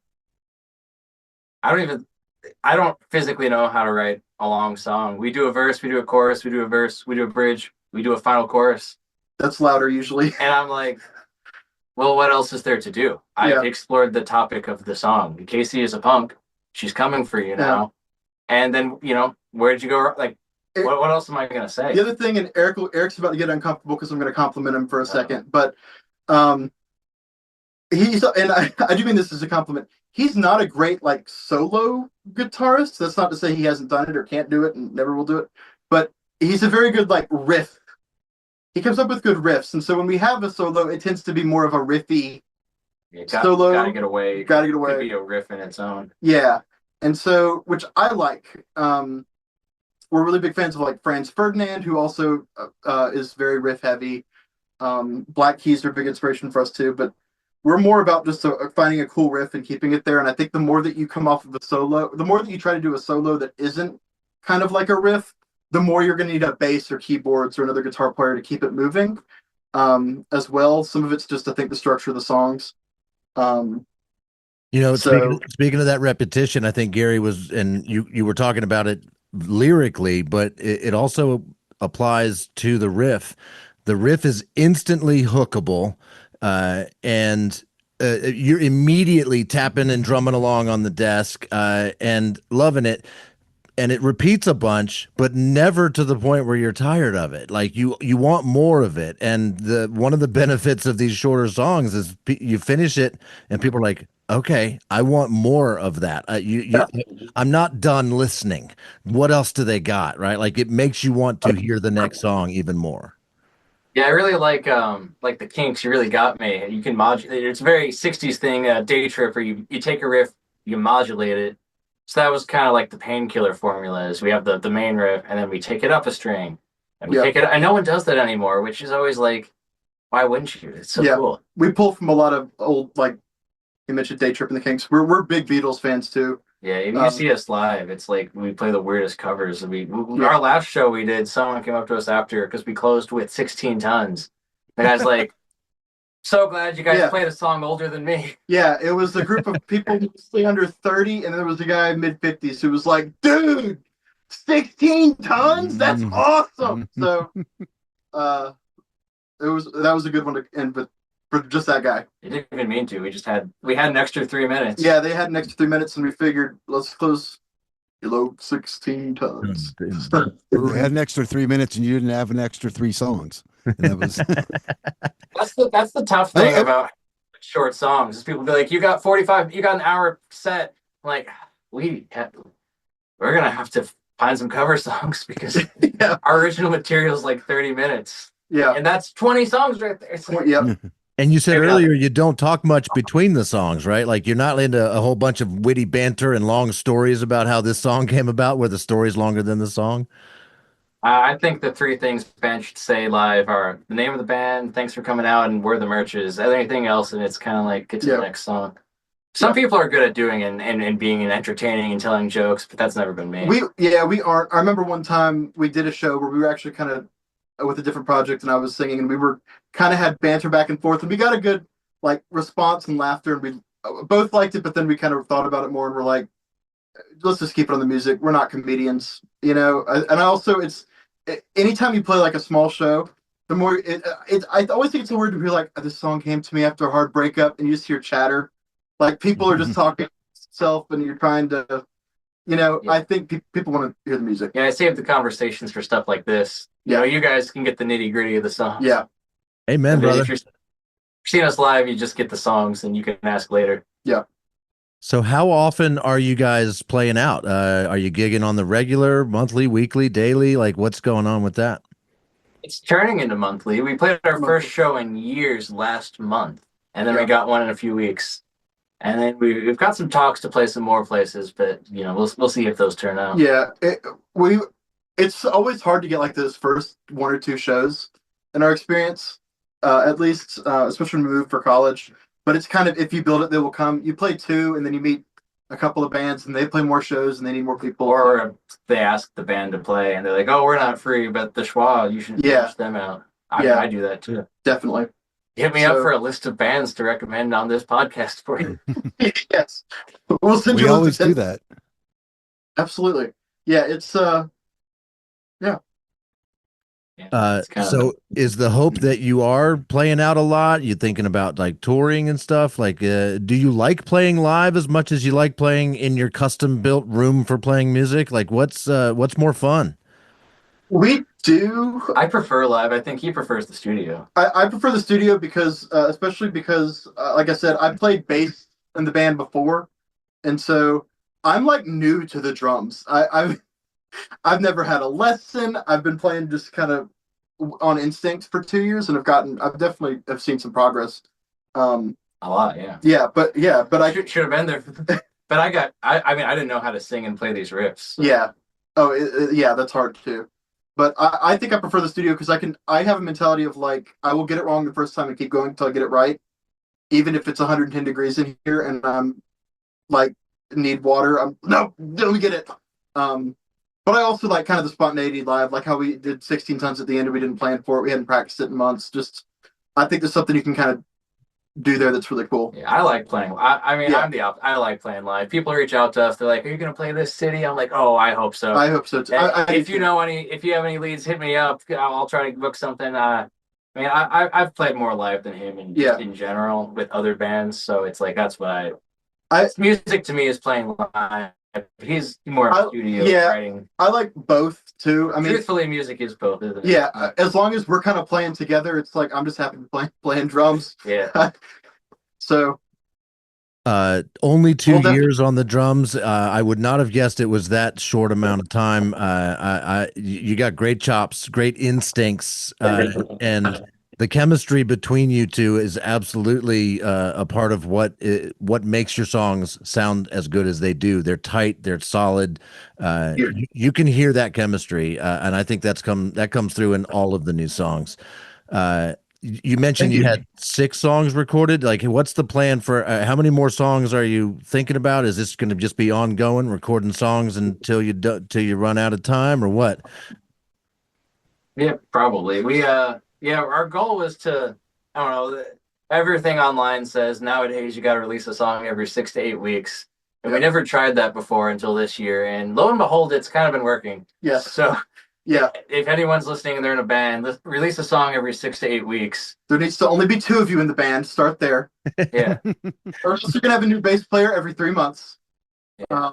don't physically know how to write a long song. We do a verse, we do a chorus, we do a verse, we do a bridge, we do a final chorus. That's louder usually. And I'm like, well, what else is there to do? I've explored the topic of the song. Kasey is a punk. She's coming for you now. And then, where'd you go? Like, what else am I going to say? The other thing, and Eric's about to get uncomfortable because I'm going to compliment him for a second, but he's, and I do mean this as a compliment, he's not a great, like, solo guitarist. That's not to say he hasn't done it or can't do it and never will do it, but he's a very good, like, riff. He comes up with good riffs, and so when we have a solo, it tends to be more of a riffy solo. Gotta get away. Could be a riff in its own. Yeah, and so, which I like. We're really big fans of, like, Franz Ferdinand, who also is very riff heavy. Black Keys are a big inspiration for us too, but we're more about just finding a cool riff and keeping it there. And I think the more that you come off of a solo, the more that you try to do a solo that isn't kind of like a riff, the more you're going to need a bass or keyboards or another guitar player to keep it moving as well. Some of it's just, I think, the structure of the songs. Speaking of that repetition, I think Gary was, and you were talking about it lyrically, but it also applies to the riff. The riff is instantly hookable, and you're immediately tapping and drumming along on the desk and loving it. and it repeats a bunch, but never to the point where you're tired of it. Like you want more of it. And the one of the benefits of these shorter songs is you finish it and people are like, okay, I want more of that. I'm not done listening. What else do they got? Right? Like it makes you want to hear the next song even more. Yeah, I really like the Kinks. You really got me. You can modulate. It's a very '60s thing, day trip, where you take a riff, you modulate it. So that was kind of like the Painkiller formula. Is we have the main riff, and then we take it up a string, and we Yeah. take it. And no one does that anymore, which is always like, why wouldn't you? It's so Yeah. cool. We pull from a lot of old, like you mentioned, Day Trip and the Kinks. We're big Beatles fans too. Yeah, if you see us live, it's like we play the weirdest covers. Yeah. Our last show we did, someone came up to us after because we closed with 16 tons. The guy's like, so glad you guys Yeah. played a song older than me. Yeah, it was a group of people mostly under 30, and there was a guy mid-50s who was like, dude, 16 tons? That's awesome. So that was a good one to end with for just that guy. It didn't even mean to. We had an extra 3 minutes. Yeah, they had an extra 3 minutes, and we figured let's close below 16 tons. We had an extra 3 minutes, and you didn't have an extra 3 songs. And that was That's the tough thing about short songs is people be like, you got an hour set. I'm like, we're gonna have to find some cover songs because Yeah. our original material is like 30 minutes. Yeah. And that's 20 songs right there. It's like, Yep. And you said Maybe earlier you don't talk much between the songs, right? Like you're not into a whole bunch of witty banter and long stories about how this song came about, where the story's longer than the song. I think the three things bands should say live are the name of the band, thanks for coming out, and where the merch is. Anything else, and it's kind of like get to the next song. Some people are good at doing and being entertaining and telling jokes, but that's never been me. We aren't. I remember one time we did a show where we were actually kind of with a different project, and I was singing, and we were kind of had banter back and forth, and we got a good like response and laughter, and we both liked it, but then we kind of thought about it more, and we're like, let's just keep it on the music. We're not comedians, you know. And I also, it's anytime you play like a small show, the more I always think it's so weird to be like, this song came to me after a hard breakup, and you just hear chatter, like people are just talking self, and you're trying to, you know. Yeah. I think people want to hear the music. Yeah, I saved the conversations for stuff like this. You know, you guys can get the nitty gritty of the songs. Yeah. Amen, brother. If you're seeing us live, you just get the songs, and you can ask later. Yeah. So how often are you guys playing out? Are you gigging on the regular, monthly, weekly, daily? Like what's going on with that? It's turning into monthly. We played our first show in years last month, and then we got one in a few weeks. And then we've got some talks to play some more places, but you know, we'll see if those turn out. Yeah, it's always hard to get like those first one or two shows in our experience, at least, especially when we move for college. But it's kind of, if you build it, they will come. You play two, and then you meet a couple of bands, and they play more shows, and they need more people. Or they ask the band to play, and they're like, "Oh, we're not free, but the Schwa, you should push them out." I do that too. Definitely. Hit me up for a list of bands to recommend on this podcast for you. Yes, we'll send you. We always do that. Absolutely. Yeah, it's So is the hope that you are playing out a lot? You thinking about like touring and stuff? Like, do you like playing live as much as you like playing in your custom built room for playing music? Like, what's more fun? we do. I prefer live. I think he prefers the studio. I prefer the studio because, especially because, like I said, I played bass in the band before, and so I'm like new to the drums. I've never had a lesson. I've been playing just kind of on instinct for 2 years, and I've definitely have seen some progress. A lot, yeah. But I Should have been there. But I mean, I didn't know how to sing and play these riffs. So. Yeah. Oh, yeah, that's hard too. But I think I prefer the studio because I have a mentality of like, I will get it wrong the first time and keep going until I get it right. Even if it's 110 degrees in here and I'm like, need water. No, let me get it. But I also like kind of the spontaneity live, like how we did 16 tons at the end and we didn't plan for it. We hadn't practiced it in months. Just, I think there's something you can kind of do there that's really cool. Yeah, I like playing. I mean, I'm the opposite. I like playing live. People reach out to us. They're like, "Are you going to play this city?" I'm like, "Oh, I hope so." I hope so too. If you have any leads, hit me up. I'll try to book something. I mean, I've played more live than him in general with other bands. So it's like that's what music to me is playing live. He's more studio writing. I like both too. I mean, truthfully, music is both, isn't it? Yeah, as long as we're kind of playing together, it's like I'm just happy to playing drums. Yeah. So only 2 years on the drums. I would not have guessed it was that short amount of time. You got great chops, great instincts, and the chemistry between you two is absolutely a part of what makes your songs sound as good as they do. They're tight, they're solid. You can hear that chemistry, and I think that comes through in all of the new songs. You mentioned you had 6 songs recorded. Like, what's the plan for how many more songs are you thinking about? Is this going to just be ongoing, recording songs until till you run out of time, or what? Yeah, probably. Our goal was to, I don't know, everything online says nowadays you got to release a song every 6 to 8 weeks. And we never tried that before until this year. And lo and behold, it's kind of been working. Yes. So yeah, if anyone's listening and they're in a band, let's release a song every 6 to 8 weeks. There needs to only be 2 of you in the band. Start there. Yeah. Or else you're gonna have a new bass player every 3 months. Yeah.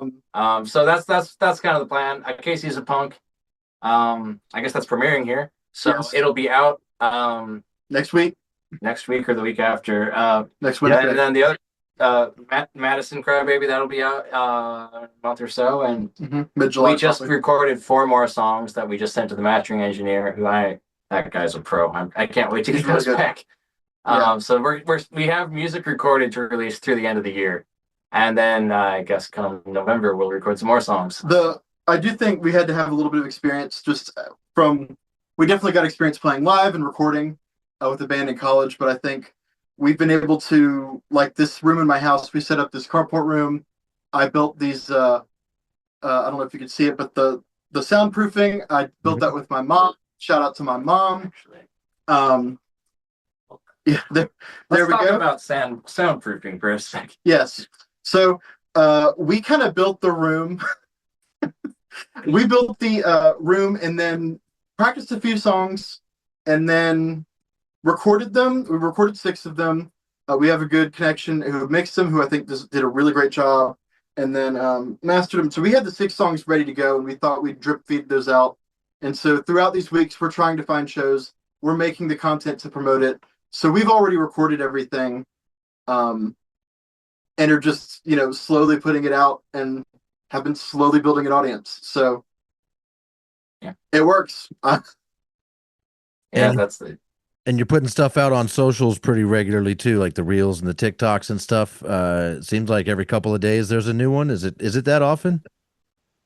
So that's kind of the plan. Kasey's a punk. I guess that's premiering here. So Yes. it'll be out next week or the week after. Next Wednesday. Yeah, and then the other Madison Crybaby, that'll be out a month or so. And mid-July. we just recorded 4 more songs that we just sent to the mastering engineer, that guy's a pro. I can't wait to get those back. So we have music recorded to release through the end of the year. And then I guess come November we'll record some more songs. I do think we had to have a little bit of experience we definitely got experience playing live and recording with the band in college, but I think we've been able to, like this room in my house, we set up this carport room. I built these, I don't know if you can see it, but the soundproofing, I built that with my mom. Shout out to my mom. Yeah, there we Let's talk go. about soundproofing for a second. Yes. So we kind of built the room. We built the room and then practiced a few songs and then recorded them. We recorded 6 of them. We have a good connection who mixed them, who I think did a really great job, and then mastered them. So we had the 6 songs ready to go, and we thought we'd drip feed those out. And so throughout these weeks, we're trying to find shows. We're making the content to promote it. So we've already recorded everything, and are just, slowly putting it out and have been slowly building an audience. So yeah, it works. Yeah, and you're putting stuff out on socials pretty regularly too, like the reels and the TikToks and stuff. It seems like every couple of days there's a new one. Is it that often?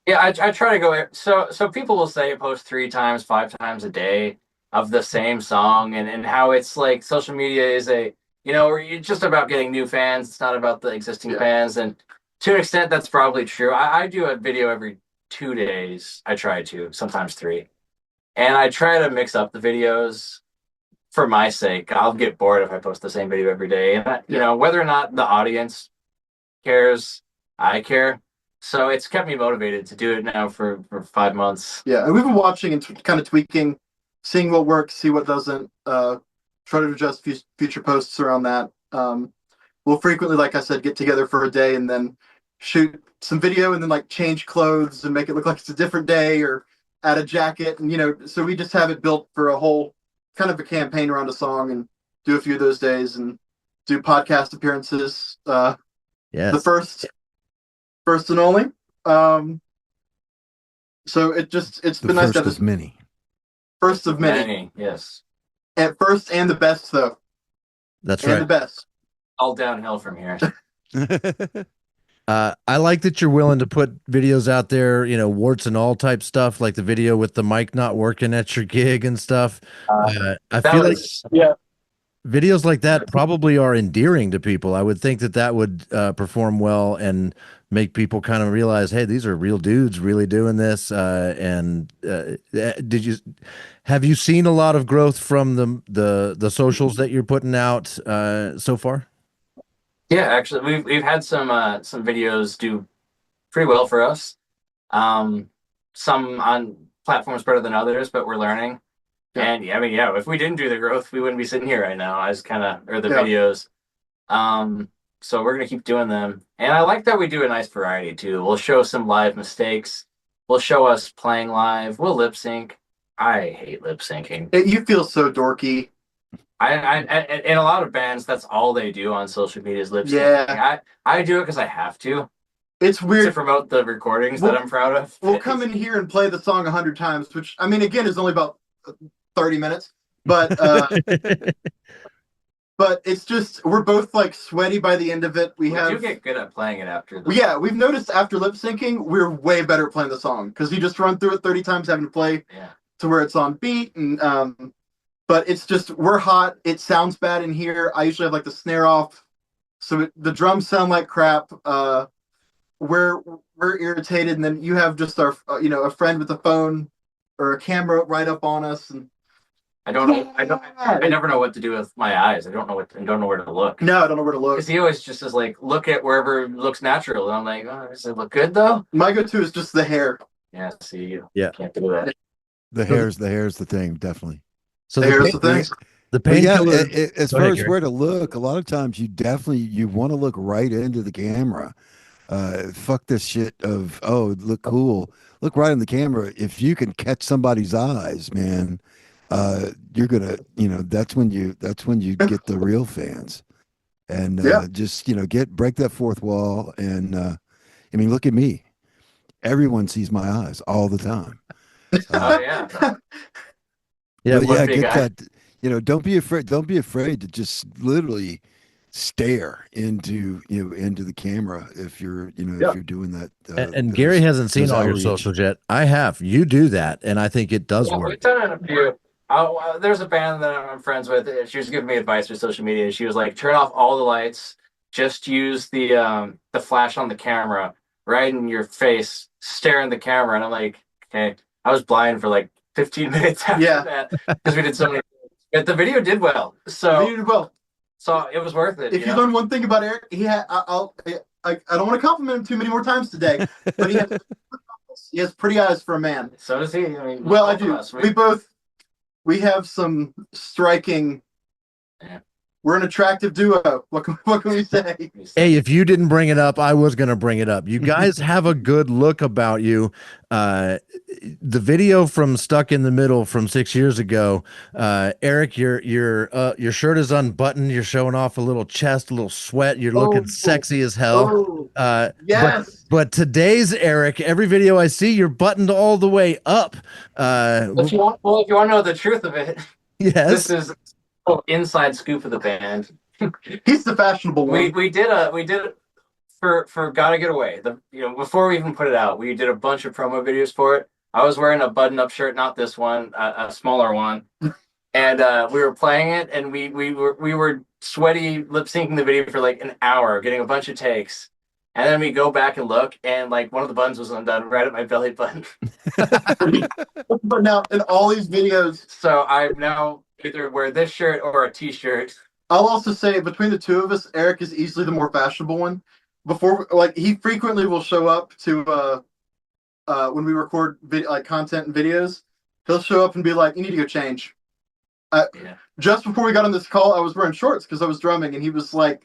Yeah, I try to go. So people will say post 3 times, 5 times a day of the same song, and how it's like social media is it's just about getting new fans. It's not about the existing fans. And to an extent, that's probably true. I do a video every 2 days. I try to, sometimes 3. And I try to mix up the videos for my sake. I'll get bored if I post the same video every day. And whether or not the audience cares, I care. So it's kept me motivated to do it now for 5 months. Yeah, and we've been watching and kind of tweaking, seeing what works, see what doesn't. Try to adjust future posts around that. We'll frequently, like I said, get together for a day and then shoot some video and then like change clothes and make it look like it's a different day or add a jacket. And, so we just have it built for a whole kind of a campaign around a song and do a few of those days and do podcast appearances. Yes. The first and only. So it's been nice to have this many. First of many. Yes. At first and the best, though. That's and right. The best. All downhill from here. I like that you're willing to put videos out there, warts and all type stuff, like the video with the mic not working at your gig and stuff. I feel like videos like that probably are endearing to people. I would think that would perform well and make people kind of realize, hey, these are real dudes really doing this. Have you seen a lot of growth from the socials that you're putting out so far? Yeah, actually, we've had some videos do pretty well for us. Some on platforms better than others, but we're learning. Yeah. And if we didn't do the growth, we wouldn't be sitting here right now. Videos. So we're gonna keep doing them. And I like that we do a nice variety too. We'll show some live mistakes. We'll show us playing live. We'll lip sync. I hate lip syncing. You feel so dorky. In a lot of bands, that's all they do on social media is lip syncing. Yeah. I do it because I have to It's weird to promote the recordings that I'm proud of. We'll come in here and play the song 100 times, which I mean, again, is only about 30 minutes, but but it's just we're both like sweaty by the end of it. We do get good at playing it after. Yeah, we've noticed after lip syncing, we're way better at playing the song because you just run through it 30 times, having to play to where it's on beat, and but it's just we're hot. It sounds bad in here. I usually have like the snare off, so the drums sound like crap. We're irritated, and then you have just our a friend with a phone or a camera right up on us, and I never know what to do with my eyes. I don't know where to look. No, I don't know where to look. Because he always just is like, look at wherever looks natural. And I'm like, oh, does it look good though? My go-to is just the hair. Yeah, see, you can't do that. The hair's the thing, definitely. So the hair's the thing. The Painkiller. As far as where to look, a lot of times you want to look right into the camera. Fuck this shit of look cool. Look right in the camera. If you can catch somebody's eyes, man, you're gonna that's when you get the real fans. And just break that fourth wall. And I mean, look at me. Everyone sees my eyes all the time. Oh yeah. Get that. Don't be afraid. Don't be afraid to just literally stare into the camera if you're if you're doing that. And Gary hasn't seen all your socials yet. I have. You do that, and I think it does work. We've done it a few. There's a band that I'm friends with. She was giving me advice for social media. She was like, turn off all the lights. Just use the flash on the camera right in your face. Stare in the camera, and I'm like, okay. I was blind for like 15 minutes after that because we did so many things. But the video did well. So it was worth it. If you learn one thing about Eric, I don't want to compliment him too many more times today, but he has pretty eyes for a man. So does he. I mean, well, I do. We have some striking. Yeah. We're an attractive duo. What can we say? Hey, if you didn't bring it up, I was going to bring it up. You guys have a good look about you. The video from Stuck in the Middle from 6 years ago, Eric, your shirt is unbuttoned. You're showing off a little chest, a little sweat. You're looking sexy as hell. Yes. But today's Eric, every video I see, you're buttoned all the way up. If you want to know the truth of it, yes, this is inside scoop of the band. He's the fashionable one. We did for Gotta Get Away. Before we even put it out, we did a bunch of promo videos for it. I was wearing a button-up shirt, not this one, a smaller one, and we were playing it, and we were sweaty lip syncing the video for like an hour, getting a bunch of takes, and then we go back and look, and like one of the buttons was undone right at my belly button. But now in all these videos, so I now either wear this shirt or a t-shirt. I'll also say between the two of us, Eric is easily the more fashionable one. Before, like, he frequently will show up to when we record content and videos. He'll show up and be like, "You need to go change." Just before we got on this call, I was wearing shorts because I was drumming, and he was like,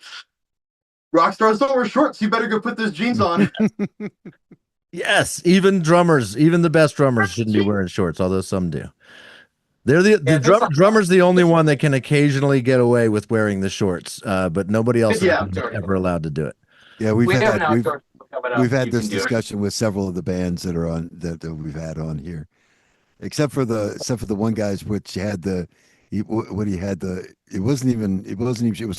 "Rock stars don't wear shorts. You better go put those jeans on." Yes, even drummers, even the best drummers shouldn't be wearing shorts, although some do. They're the drummer's the only one that can occasionally get away with wearing the shorts, but nobody else is ever allowed to do it. Yeah, we've had this discussion with several of the bands that are on that we've had on here, except for the one guys which had it was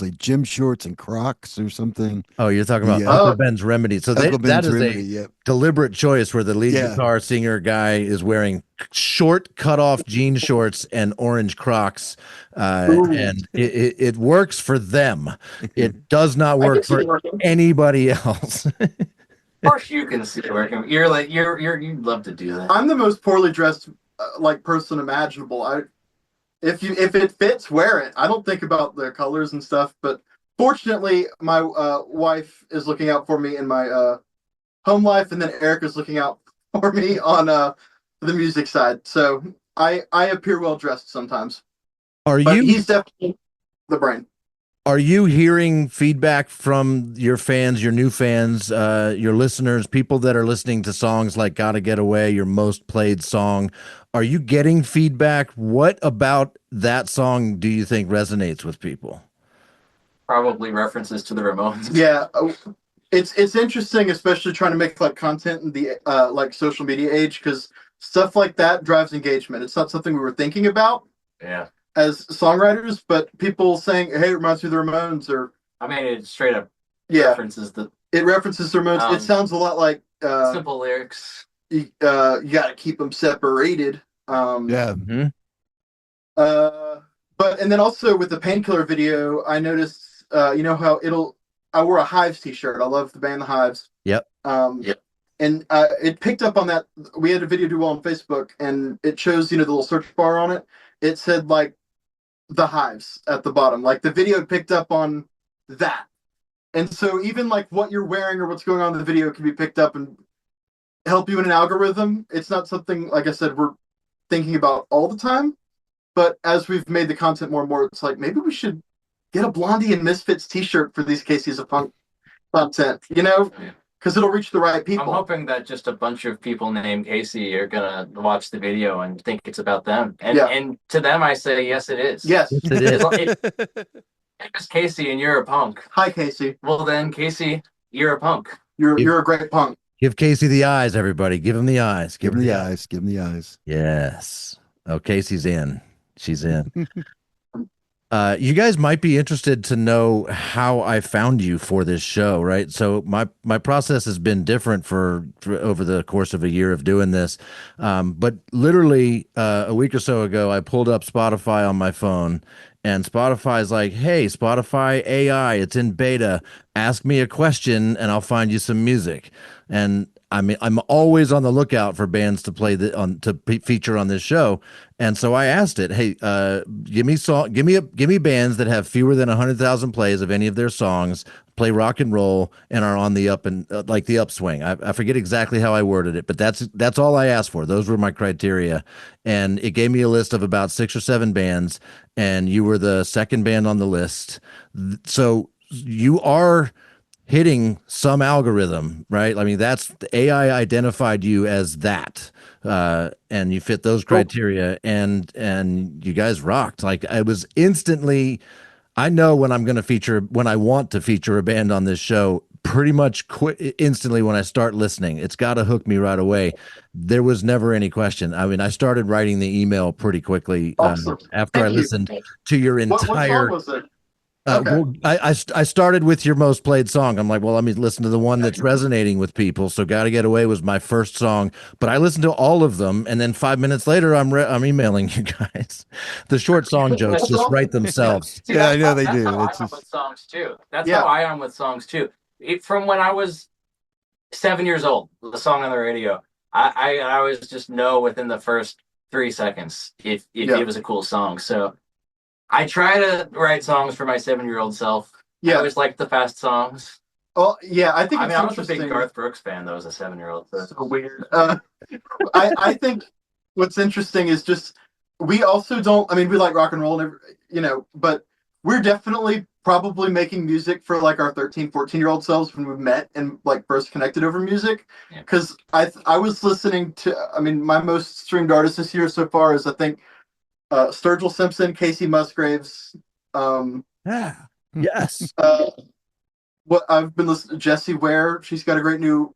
like gym shorts and Crocs or something. Oh, you're talking about Uncle Ben's Remedy. So that is a deliberate choice where the lead guitar singer guy is wearing short cut-off jean shorts and orange Crocs, and it works for them. It does not work for anybody else. Of course, you can see it working. You'd love to do that. I'm the most poorly dressed person imaginable. If it fits, wear it. I don't think about the colors and stuff, but fortunately, my wife is looking out for me in my home life, and then Eric is looking out for me on the music side. So I appear well dressed sometimes. He's definitely the brain. Are you hearing feedback from your fans, your new fans, your listeners, people that are listening to songs like Gotta Get Away, your most played song? Are you getting feedback? What about that song do you think resonates with people? Probably references to the Ramones. Yeah, it's interesting, especially trying to make like content in the like social media age, because stuff like that drives engagement. It's not something we were thinking about Yeah. as songwriters, but people saying, "Hey, it reminds me of the Ramones," or I mean, it straight up yeah, references the it references the Ramones. It sounds a lot like simple lyrics. you got to keep them separated. Yeah. Mhm. But and then also with the Painkiller video, I noticed, you know how I wore a Hives t-shirt. I love the band The Hives. Yep. Yep. And it picked up on that. We had a video do well on Facebook, and it shows, the little search bar on it. It said like The Hives at the bottom. Like the video picked up on that. And so even like what you're wearing or what's going on in the video can be picked up and help you in an algorithm. It's not something, like I said, we're thinking about all the time. But as we've made the content more and more, it's like maybe we should get a Blondie and Misfits t-shirt for these Casey's of Punk content, because it'll reach the right people. I'm hoping that just a bunch of people named Kasey are gonna watch the video and think it's about them. And to them, I say, yes, it is. Yes. Yes, it is. It's Kasey and you're a punk. Hi, Kasey. Well, then, Kasey, you're a punk. You're a great punk. Give Kasey the eyes, everybody. Give him the eyes. Give him the eyes. Give him the eyes. Yes. Oh, Casey's in. She's in. You guys might be interested to know how I found you for this show, right? So my process has been different for over the course of a year of doing this. But literally a week or so ago, I pulled up Spotify on my phone, and Spotify's like, "Hey, Spotify AI, it's in beta. Ask me a question, and I'll find you some music." And I mean, I'm always on the lookout for bands to play feature on this show, and so I asked it, "Hey, give me bands that have fewer than 100,000 plays of any of their songs, play rock and roll, and are on the up and like the upswing." I forget exactly how I worded it, but that's all I asked for. Those were my criteria, and it gave me a list of about 6 or 7 bands, and you were the second band on the list. So you are hitting some algorithm, right? I mean, that's the AI identified you as that, and you fit those criteria, and you guys rocked. Like I was instantly, I know when I want to feature a band on this show, pretty much instantly when I start listening. It's got to hook me right away. There was never any question. I mean, I started writing the email pretty quickly Awesome. after I listened to your entire. What song was it? Okay. Well, I started with your most played song. I'm like, well, let me listen to the one that's resonating with people. So "Gotta Get Away" was my first song, but I listened to all of them, and then 5 minutes later, I'm emailing you guys. The short song jokes just write themselves. See, Yeah, I know they that's do. How It's I am just- with songs too. That's Yeah. how I am with songs too. From when I was 7 years old, the song on the radio, I was just know within the first 3 seconds if it was a cool song. So I try to write songs for my 7-year-old self. I Yeah. always liked the fast songs. Oh, yeah. I think I it's mean, I was a interesting. big Garth Brooks fan though as a 7-year-old. So. So weird. I think what's interesting is just we also don't. I mean, we like rock and roll, and but we're definitely probably making music for like our 13, 14-year-old selves when we met and like first connected over music. Yeah. Because I was listening to. I mean, my most streamed artist this year so far is I think Sturgill Simpson, Casey Musgraves. Yeah. Yes. What I've been listening to Jessie Ware. She's got a great new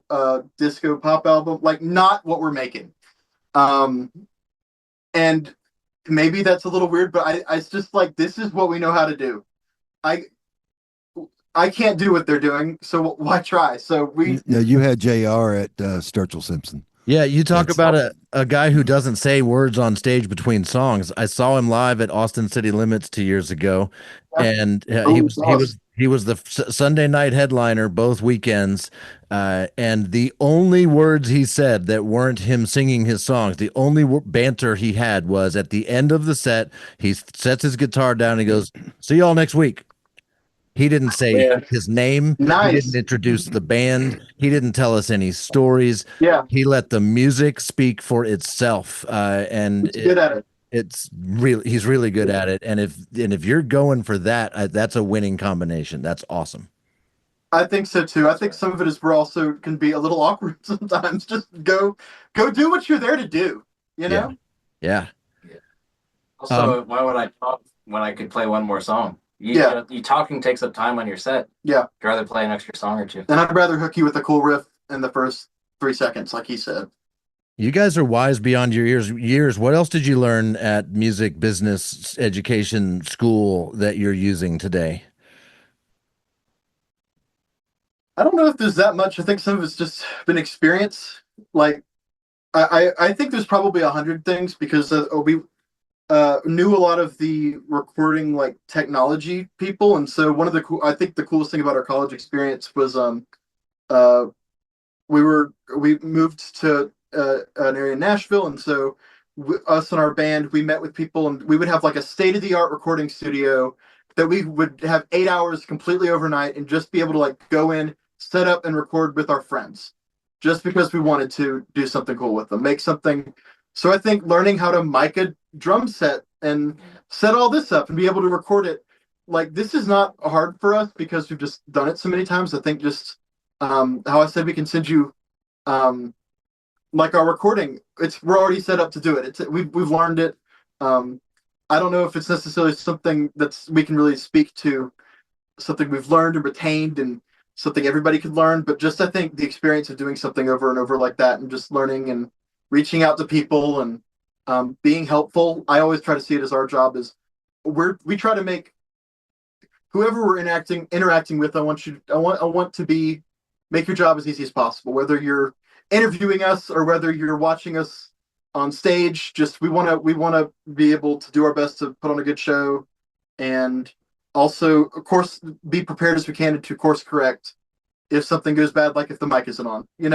disco pop album. Like not what we're making. And maybe that's a little weird, but I just like this is what we know how to do. I can't do what they're doing, so why try? So you had JR at Sturgill Simpson. Yeah, you talk That's about a guy who doesn't say words on stage between songs. I saw him live at Austin City Limits 2 years ago, and he was the Sunday night headliner both weekends. And the only words he said that weren't him singing his songs, the only banter he had was at the end of the set. He sets his guitar down and he goes, "See y'all next week." He didn't say his name. Nice. He didn't introduce the band. He didn't tell us any stories. Yeah. He let the music speak for itself. And He's good at it. It's really he's really good at it, and if you're going for that, that's a winning combination. That's awesome. I think so too. I think some of it is we're also can be a little awkward sometimes. Just go do what you're there to do, you Yeah, know? yeah. Yeah. Um, Also, why would I talk when I could play one more song? Yeah, You talking takes up time on your set. yeah. I'd rather play an extra song or two. And I'd rather hook you with a cool riff in the first 3 seconds, like he said. you guys are wise beyond your years. What else did you learn at music business education school that you're using today? I don't know if there's that much. I think some of it's just been experience. Like I think there's probably 100 things because we knew a lot of the recording like technology people, and so one of the I think the coolest thing about our college experience was uh we moved to an area in Nashville, and so us and our band we met with people, and we would have like a state of the art recording studio that we would have 8 hours completely overnight, and just be able to like go in, set up, and record with our friends, just because we wanted to do something cool with them, make something. So I think learning how to mic a drum set and set all this up and be able to record it, like this is not hard for us because we've just done it so many times. I think just how I said we can send you um, like our recording. We're already set up to do it. We've learned it. Um, I don't know if it's necessarily something that's we can really speak to, something we've learned and retained and something everybody could learn, but just I think the experience of doing something over and over like that and just learning and reaching out to people and being helpful. I always try to see it as our job is we try to make whoever we're interacting with. I want to be make your job as easy as possible, whether you're interviewing us or whether you're watching us on stage. Just we want to be able to do our best to put on a good show, and also of course be prepared as we can to course correct if something goes bad, like if the mic isn't on. You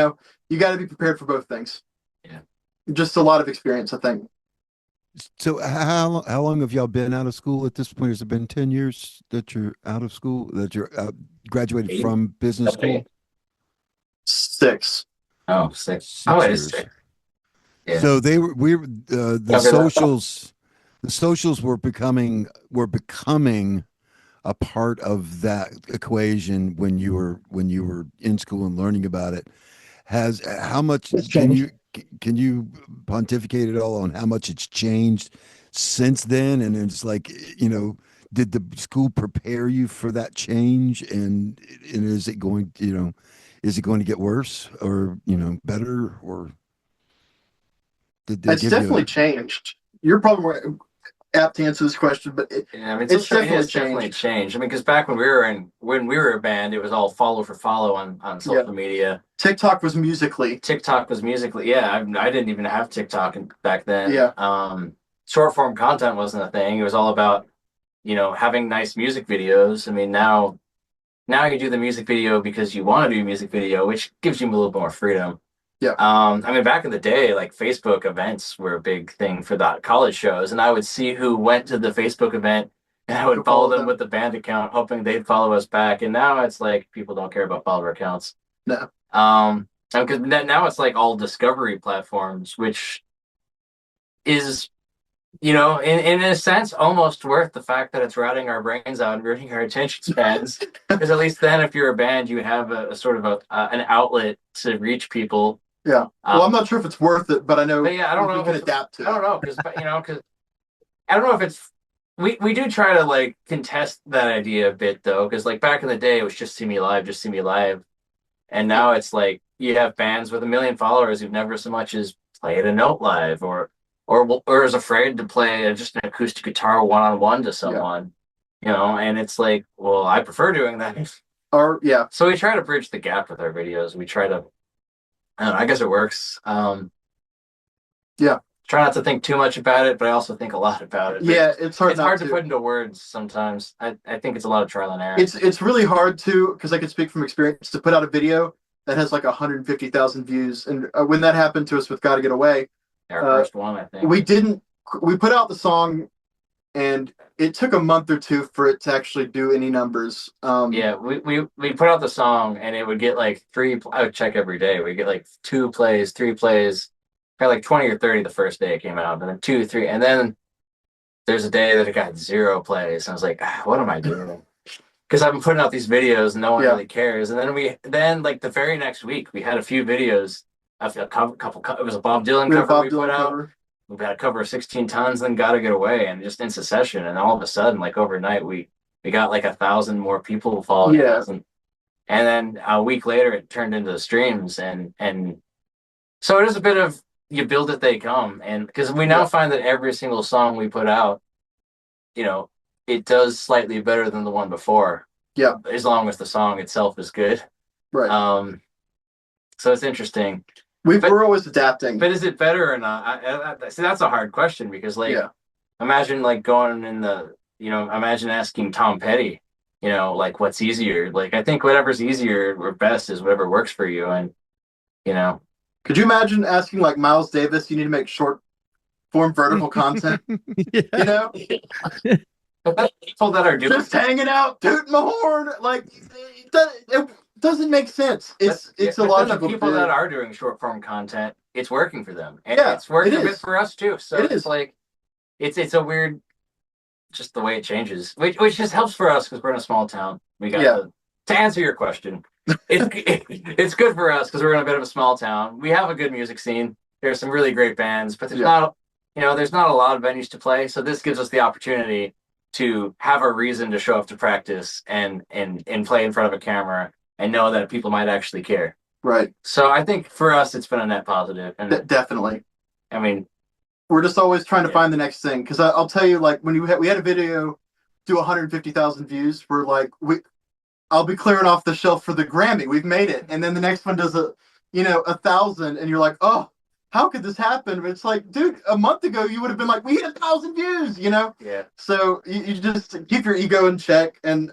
got to be prepared for both things. Yeah. Just a lot of experience, I think. So how long have y'all been out of school at this point? Has it been 10 years that you're out of school, that you're graduated Eight? from business school? 6. Oh, six. 6 Oh, it is years. six. Yeah. So the Cover that. socials were becoming a part of that equation when you were in school and learning about it. Has how much It's can changed. you can you pontificate at all on how much it's changed since then? And it's like, did the school prepare you for that change? And is it going to get worse or, better, or did they It's give you definitely changed. You're probably more apt to answer this question, but Yeah, I mean, it's social media definitely has definitely changed. changed. I mean, because back when we were a band, it was all follow for follow on social media. TikTok was musically. TikTok was musically, yeah. I didn't even have TikTok back then. Yeah. Short form content wasn't a thing. It was all about, having nice music videos. I mean, now you do the music video because you want to do a music video, which gives you a little bit more freedom. Yeah. I mean, back in the day, like Facebook events were a big thing for the college shows, and I would see who went to the Facebook event, and I would follow them with the band account, hoping they'd follow us back. And now it's like people don't care about follower accounts. No. Because now it's like all discovery platforms, which is, in a sense, almost worth the fact that it's rotting our brains out and ruining our attention spans. Because at least then, if you're a band, you have a sort of an outlet to reach people. Yeah. Well, I'm not sure if it's worth it, but I know. But yeah, I don't know we can adapt to I don't know because I don't know if it's we do try to like contest that idea a bit though, because like back in the day it was just see me live, just see me live, and now it's like you have bands with 1 million followers who've never so much as played a note live or is afraid to play just an acoustic guitar one on one to someone, and it's like, well, I prefer doing that. Yeah. So we try to bridge the gap with our videos. We try to. I don't know, I guess it works. Yeah. Try not to think too much about it, but I also think a lot about it. Yeah, it's hard. It's hard to put into words sometimes. I think it's a lot of trial and error. It's really hard to, because I can speak from experience, to put out a video that has like 150,000 views, and when that happened to us with "Gotta Get Away," our first one, I think we put out the song, and it took a month or two for it to actually do any numbers. Yeah, we put out the song, and it would get like I would check every day. We get like 2 plays, 3 plays, got like 20 or 30 the first day it came out, and then 2, 3, and then there's a day that it got 0 plays. And I was like, what am I doing? Because I've been putting out these videos and no one really cares. And then like the very next week, we had a few videos of a couple. It was a Bob Dylan cover we put out. We've got a cover of 16 Tons, then Gotta Get Away, and just in succession. And all of a sudden, like overnight, we got like 1,000 more people following us. And then a week later, it turned into the streams. And so it is a bit of you build it, they come. And because we now find that every single song we put out, you know, it does slightly better than the one before. Yeah. As long as the song itself is good. Right. So it's interesting. We're always adapting. But is it better or not? See, that's a hard question because, like, imagine like going in the, imagine asking Tom Petty, like what's easier. Like, I think whatever's easier or best is whatever works for you. And, could you imagine asking like Miles Davis, you need to make short form vertical content? People that are doing just hanging out, tooting my horn, like it doesn't make sense. It's illogical. The people that are doing short form content, it's working for them, and it's working a bit for us too. So it's like it's a weird, just the way it changes, which just helps for us because we're in a small town. We got to answer your question. It's good for us because we're in a bit of a small town. We have a good music scene. There's some really great bands, but there's not a lot of venues to play. So this gives us the opportunity to have a reason to show up to practice and play in front of a camera and know that people might actually care. Right. So I think for us, it's been a net positive. And definitely. I mean, we're just always trying to find the next thing. Because I'll tell you, like when we had a video do 150,000 views, we're like, I'll be clearing off the shelf for the Grammy. We've made it. And then the next one does 1,000, and you're like, oh, how could this happen? But it's like, dude, a month ago you would have been like, we hit 1,000 views, Yeah. So you just keep your ego in check, and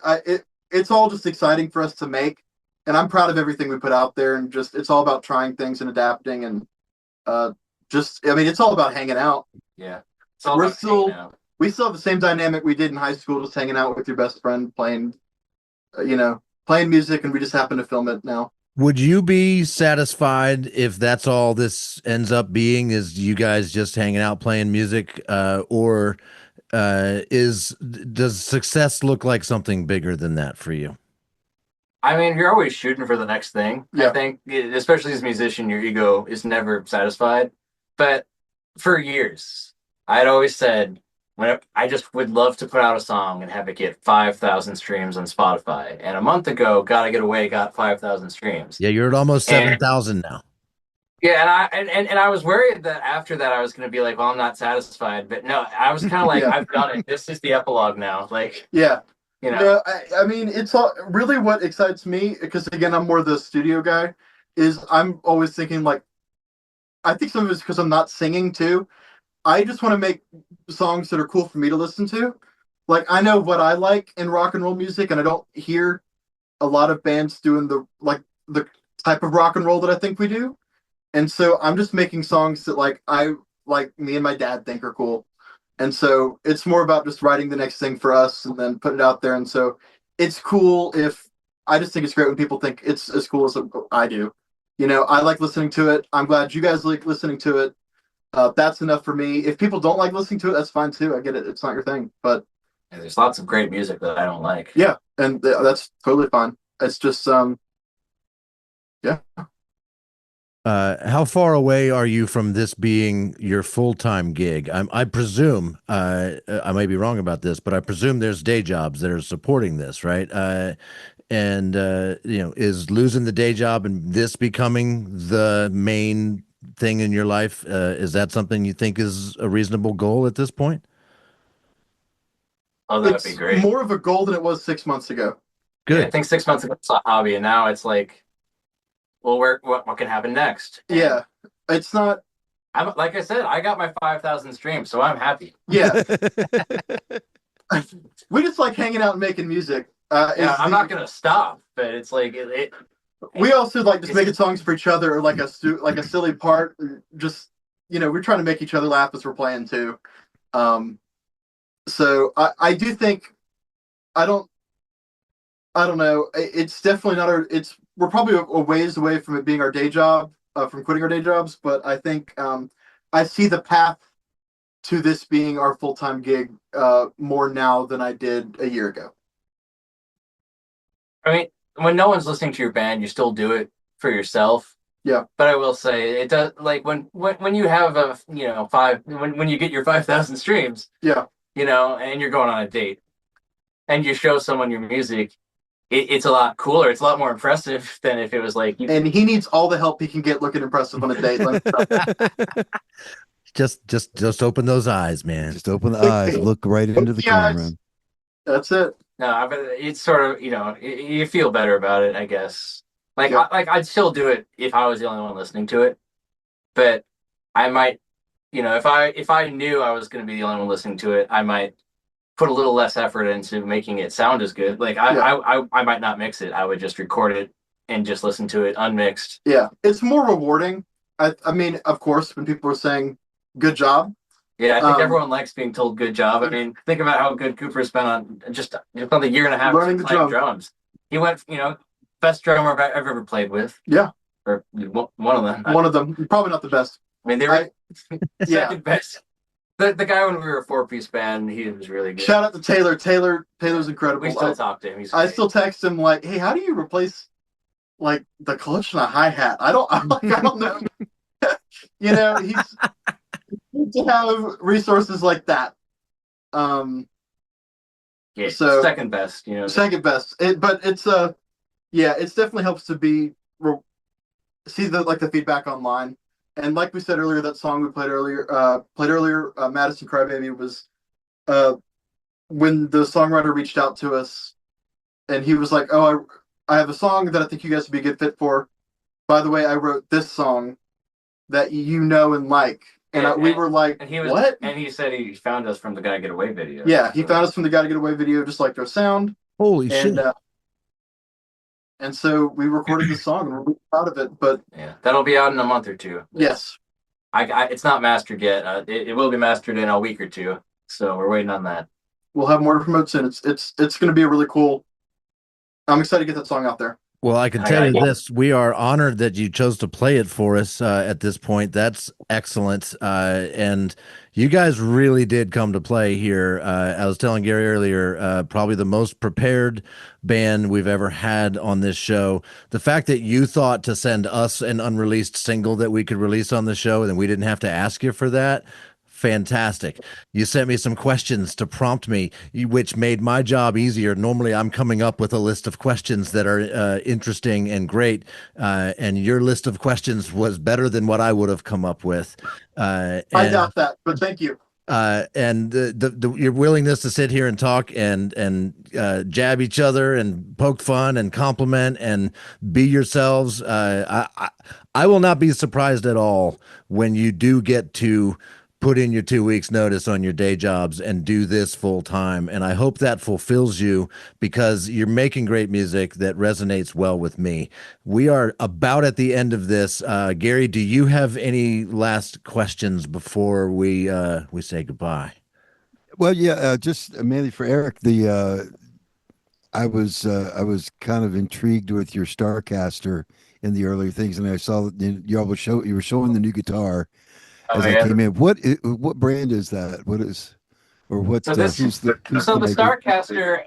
it's all just exciting for us to make, and I'm proud of everything we put out there, and just it's all about trying things and adapting, and it's all about hanging out. Yeah, we still have the same dynamic we did in high school, just hanging out with your best friend, playing music, and we just happen to film it now. Would you be satisfied if that's all this ends up being, is you guys just hanging out playing music, or does success look like something bigger than that for you? I mean, you're always shooting for the next thing. I think, especially as a musician, your ego is never satisfied. But for years, I'd always said, I just would love to put out a song and have it get 5,000 streams on Spotify. And a month ago, Gotta Get Away got 5,000 streams. Yeah, you're at almost 7,000 now. Yeah, and I was worried that after that I was going to be like, well, I'm not satisfied. But no, I was kind of like, I've done it. This is the epilogue now. Like, I mean, it's all really what excites me, because again, I'm more the studio guy, is I'm always thinking like, I think some of it's because I'm not singing too. I just want to make songs that are cool for me to listen to. Like, I know what I like in rock and roll music, and I don't hear a lot of bands doing the type of rock and roll that I think we do. And so I'm just making songs that me and my dad think are cool. And so it's more about just writing the next thing for us and then put it out there. And so it's cool I just think it's great when people think it's as cool as I do. I like listening to it. I'm glad you guys like listening to it. That's enough for me. If people don't like listening to it, that's fine too. I get it. It's not your thing, but there's lots of great music that I don't like. Yeah, and that's totally fine. It's just how far away are you from this being your full-time gig? I presume, I may be wrong about this, but I presume there's day jobs that are supporting this, right? Is losing the day job and this becoming the main thing in your life, is that something you think is a reasonable goal at this point? Oh, that'd be great. More of a goal than it was 6 months ago. Good. Yeah, I think 6 months ago it's a hobby, and now it's like, well, what can happen next? And it's not. Like I said, I got my 5,000 streams, so I'm happy. Yeah. We just like hanging out and making music. I'm not gonna stop, but it's like we also like just making songs for each other, or like a silly part. Just we're trying to make each other laugh as we're playing too. So I do think I don't know. It's definitely not we're probably a ways away from it being our day job, from quitting our day jobs. But I think I see the path to this being our full-time gig more now than I did a year ago. I mean, when no one's listening to your band, you still do it for yourself. Yeah. But I will say it does, like when you have a, you know, when you get your 5,000 streams, Yeah. you know, and you're going on a date and you show someone your music, it's a lot cooler. It's a lot more impressive than if it was like you. And he needs all the help he can get looking impressive on a date. Just open those eyes, man. Just open the eyes, look right into the camera. That's it. No, but it's sort of, you know, you feel better about it, I guess. Like, Yeah. I'd still do it if I was the only one listening to it, but I might, you know, if I knew I was going to be the only one listening to it, I might put a little less effort into making it sound as good. Like, I might not mix it. I would just record it and just listen to it unmixed. Yeah, it's more rewarding. I mean, of course, when people are saying "good job," Yeah, I think everyone likes being told good job. I mean, think about how good Cooper's been on just on the year and a half learning the playing drum. drums. He went, you know, best drummer I've ever played with. Yeah, or one of them. One of them, probably not the best. I mean, they were Yeah. second best. The guy when we were a 4-piece band, he was really good. Shout out to Taylor. Taylor's incredible. We still talk to him. He's I great. still text him like, "Hey, how do you replace like the clutch and a hi hat?" I don't know. You know, he's good to have resources like that. Yeah, so second best, you know. second best. But it's yeah, it definitely helps to see the feedback online. And like we said earlier, that song we played earlier, Madison Crybaby, was when the songwriter reached out to us, and he was like, "Oh, I have a song that I think you guys would be a good fit for. By the way, I wrote this song that you know and like." And we were like, and he was, "What?" And he said he found us from the Gotta Get Away video. Yeah, he found us from the Gotta Get Away video, just like their sound. Holy shit. And so we recorded the song, and we're really proud of it. But yeah, that'll be out in a month or two. Yes. It's not mastered yet. It will be mastered in a week or two. So we're waiting on that. We'll have more to promote soon. It's going to be a really cool. I'm excited to get that song out there. Well, I can tell you this. We are honored that you chose to play it for us at this point. That's excellent. And you guys really did come to play here. I was telling Gary earlier, probably the most prepared band we've ever had on this show. The fact that you thought to send us an unreleased single that we could release on the show, and we didn't have to ask you for that. Fantastic. You sent me some questions to prompt me, which made my job easier. Normally, I'm coming up with a list of questions that are interesting and great, and your list of questions was better than what I would have come up with. I doubt that, but thank you. And your willingness to sit here and talk and jab each other and poke fun and compliment and be yourselves. I will not be surprised at all when you do get to put in your 2 weeks notice on your day jobs and do this full time. And I hope that fulfills you, because you're making great music that resonates well with me. We are about at the end of this. Gary, do you have any last questions before we say goodbye? Well, yeah, just mainly for Eric. I was kind of intrigued with your Starcaster in the earlier things, and I saw that you were showing the new guitar as I came in. What brand is that? What is, or what? So the Starcaster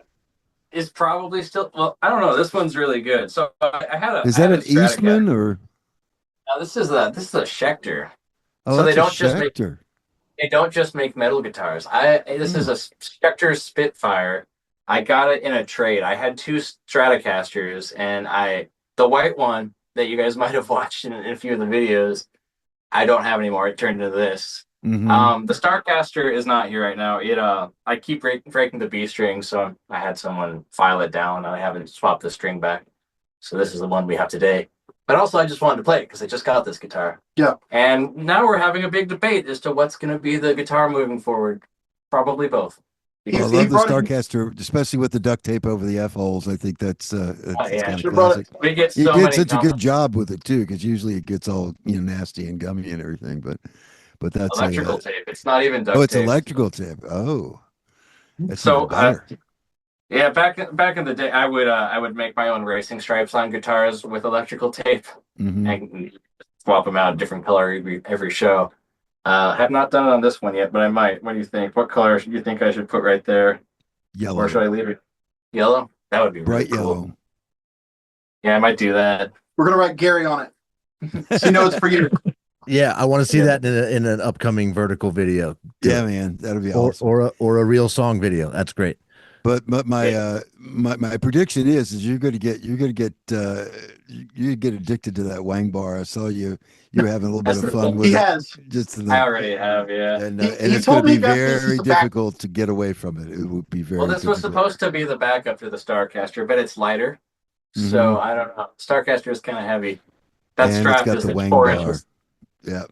is probably still. Well, I don't know. This one's really good. So I had a. Is that an Eastman or? No, this is a Schecter. Oh, so they don't just make metal guitars. This is a Schecter Spitfire. I got it in a trade. I had 2 Stratocasters, and the white one that you guys might have watched in a few of the videos, I don't have anymore. It turned into this. Mm-hmm. The Starcaster is not here right now. I keep breaking the B string, so I had someone file it down. I haven't swapped the string back, so this is the one we have today. But also, I just wanted to play it because I just got this guitar. Yeah. And now we're having a big debate as to what's going to be the guitar moving forward. Probably both. I love the Starcaster, especially with the duct tape over the F holes. I think that's kind of classic. We get you did such a good job with it too, because usually it gets all nasty and gummy and everything. But that's electrical tape. It's not even duct tape. Oh, it's electrical tape. Oh, that's so better. Yeah, back in the day, I would make my own racing stripes on guitars with electrical tape and swap them out a different color every show. Have not done it on this one yet, but I might. What do you think? What color do you think I should put right there? Yellow. Or should I leave it yellow? That would be Bright really cool. yellow. Yeah, I might do that. We're gonna write Gary on it. So you know it's for you. Yeah, I want to see Yeah. that in an upcoming vertical video. Yeah, man, that'd be Or awesome. or a real song video. That's great. But my prediction is you're gonna get you get addicted to that Wang bar. I saw you were having a little bit That's of the fun thing. with He it. has. Just I already have, yeah. and He it's told going to me be that this is very the back- difficult to get away from it. It would be very. Well, this was difficult. supposed to be the backup to the Starcaster, but it's lighter. So I don't know. Starcaster is kind of heavy. That And it's strap got is the it's Wang 4 bar. inches. Yeah.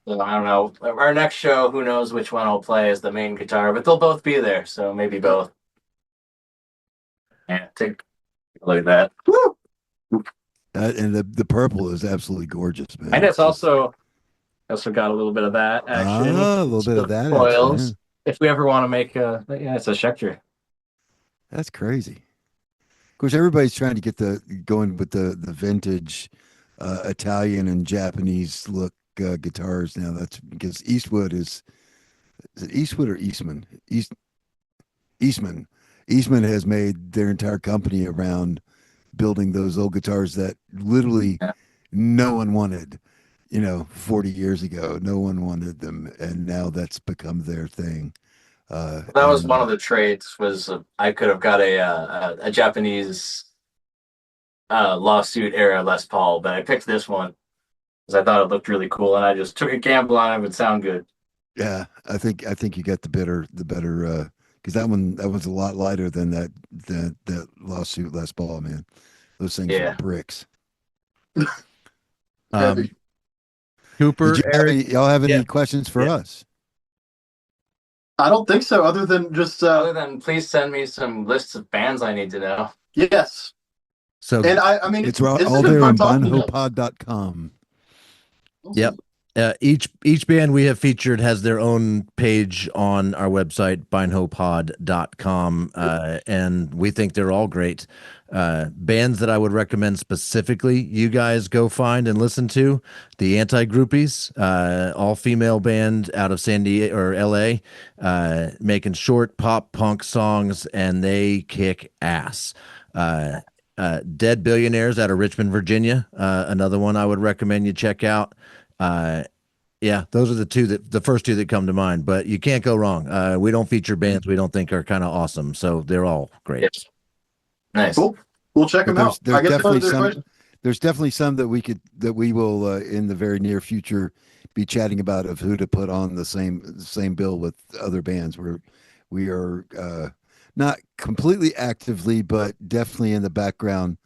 So I don't know. Our next show, who knows which one I'll play as the main guitar, but they'll both be there, so maybe both. Yeah, take a look at that. Woo! And the purple is absolutely gorgeous, man. And it's also got a little bit of that action. a little bit of that action, foils. yeah. If we ever want to make it's a Schecter. That's crazy. Of course, everybody's trying to get going with the vintage Italian and Japanese look guitars now. That's because Eastwood is it Eastwood or Eastman? Eastman. Eastman has made their entire company around building those old guitars that literally no one wanted. 40 years ago, no one wanted them, and now that's become their thing. That was one of the trades. Was I could have got a Japanese lawsuit era Les Paul, but I picked this one because I thought it looked really cool, and I just took a gamble on it. It would sound good. Yeah, I think you got the better because that one's a lot lighter than that lawsuit Les Paul, man. Those things are bricks. Cooper, Eric, y'all have any questions for us? I don't think so. Other than just Other than please send me some lists of bands I need to know. yes. So And I mean, It's this all has been there on fun talking to you. bunhopod.com. Yep. Each band we have featured has their own page on our website, bindhopod.com, and we think they're all great. Bands that I would recommend specifically you guys go find and listen to, the Anti-Groupies, all-female band out of San Diego or LA, making short pop punk songs, and they kick ass. Dead Billionaires out of Richmond, Virginia, another one I would recommend you check out. Yeah, those are the first two that come to mind, but you can't go wrong. We don't feature bands we don't think are kind of awesome, so they're all great. Yes. Nice. Cool. We'll check them out. There's I guess definitely another some. question. There's definitely some that we will in the very near future be chatting about of who to put on the same bill with other bands. We are not completely actively, but definitely in the background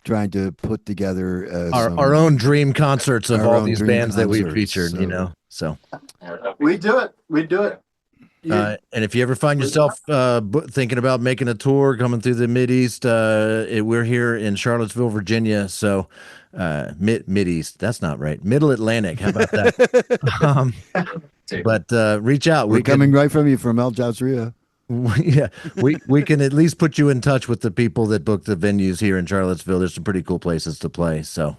trying to put together Our own dream concerts of our all own these dream bands that we've concerts, featured, so- So We do it. We do it. and if you ever find yourself thinking about making a tour coming through the Mideast, we're here in Charlottesville, Virginia. So Mideast, that's not right. Middle Atlantic. How about that? But reach out. We're coming right from you from El Jazria. Yeah, we can at least put you in touch with the people that book the venues here in Charlottesville. There's some pretty cool places to play. So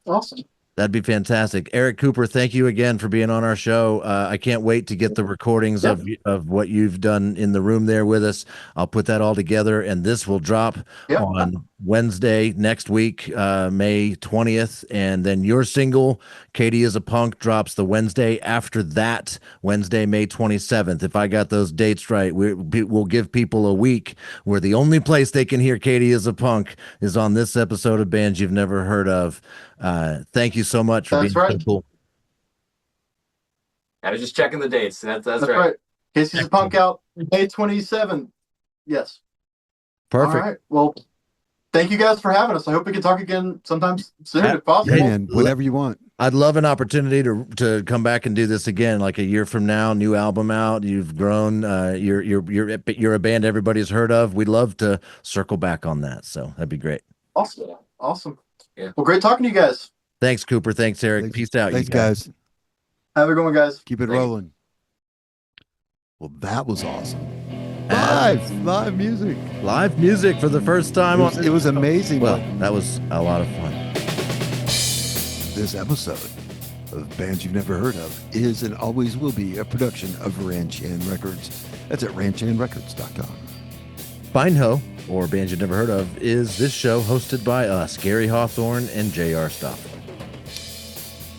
Awesome. that'd be fantastic. Eric Cooper, thank you again for being on our show. I can't wait to get the recordings of what you've done in the room there with us. I'll put that all together, and this will drop on Wednesday next week, May 20th. And then your single, Katie is a Punk, drops the Wednesday after that, Wednesday, May 27th. If I got those dates right, we'll give people a week where the only place they can hear Katie is a Punk is on this episode of Bands You've Never Heard of. Thank you so much for being so cool. I was just checking the dates. That's That's right. right. Casey's a Punk out May 27th. Yes. Perfect. All right. Well, thank you guys for having us. I hope we can talk again sometime soon if possible. Hey, man, whatever you want. I'd love an opportunity to come back and do this again, like a year from now. New album out, you've grown. You're a band everybody's heard of. We'd love to circle back on that. So that'd be great. Awesome. Yeah. Well, great talking to you guys. Thanks, Cooper. Thanks, Eric. Thanks. Peace out. Thanks, you guys. guys. Have a good one, guys. Keep it Thank you. rolling. Well, that was awesome. Live music. Live music for the first time. It was amazing. Well, that was a lot of fun. This episode of Bands You've Never Heard Of is and always will be a production of Ranchan Records. That's at ranchanrecords.com. Bindho, or Bands You've Never Heard Of, is this show hosted by us, Gary Hawthorne and J.R. Stoffel.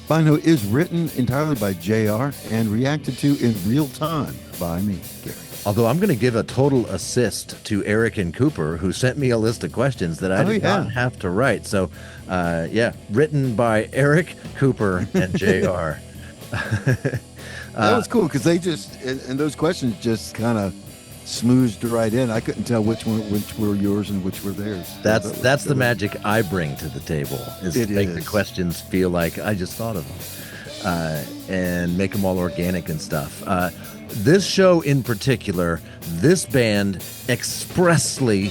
Bindho is written entirely by JR and reacted to in real time by me, Gary. Although I'm going to give a total assist to Eric and Cooper, who sent me a list of questions that I did not have to write. So, written by Eric, Cooper, and JR. That was cool because they just, and those questions just kind of smoothed right in. I couldn't tell which were yours and which were theirs. That's the magic I bring to the table, is to make the questions feel like I just thought of them, and make them all organic and stuff. This show in particular, this band expressly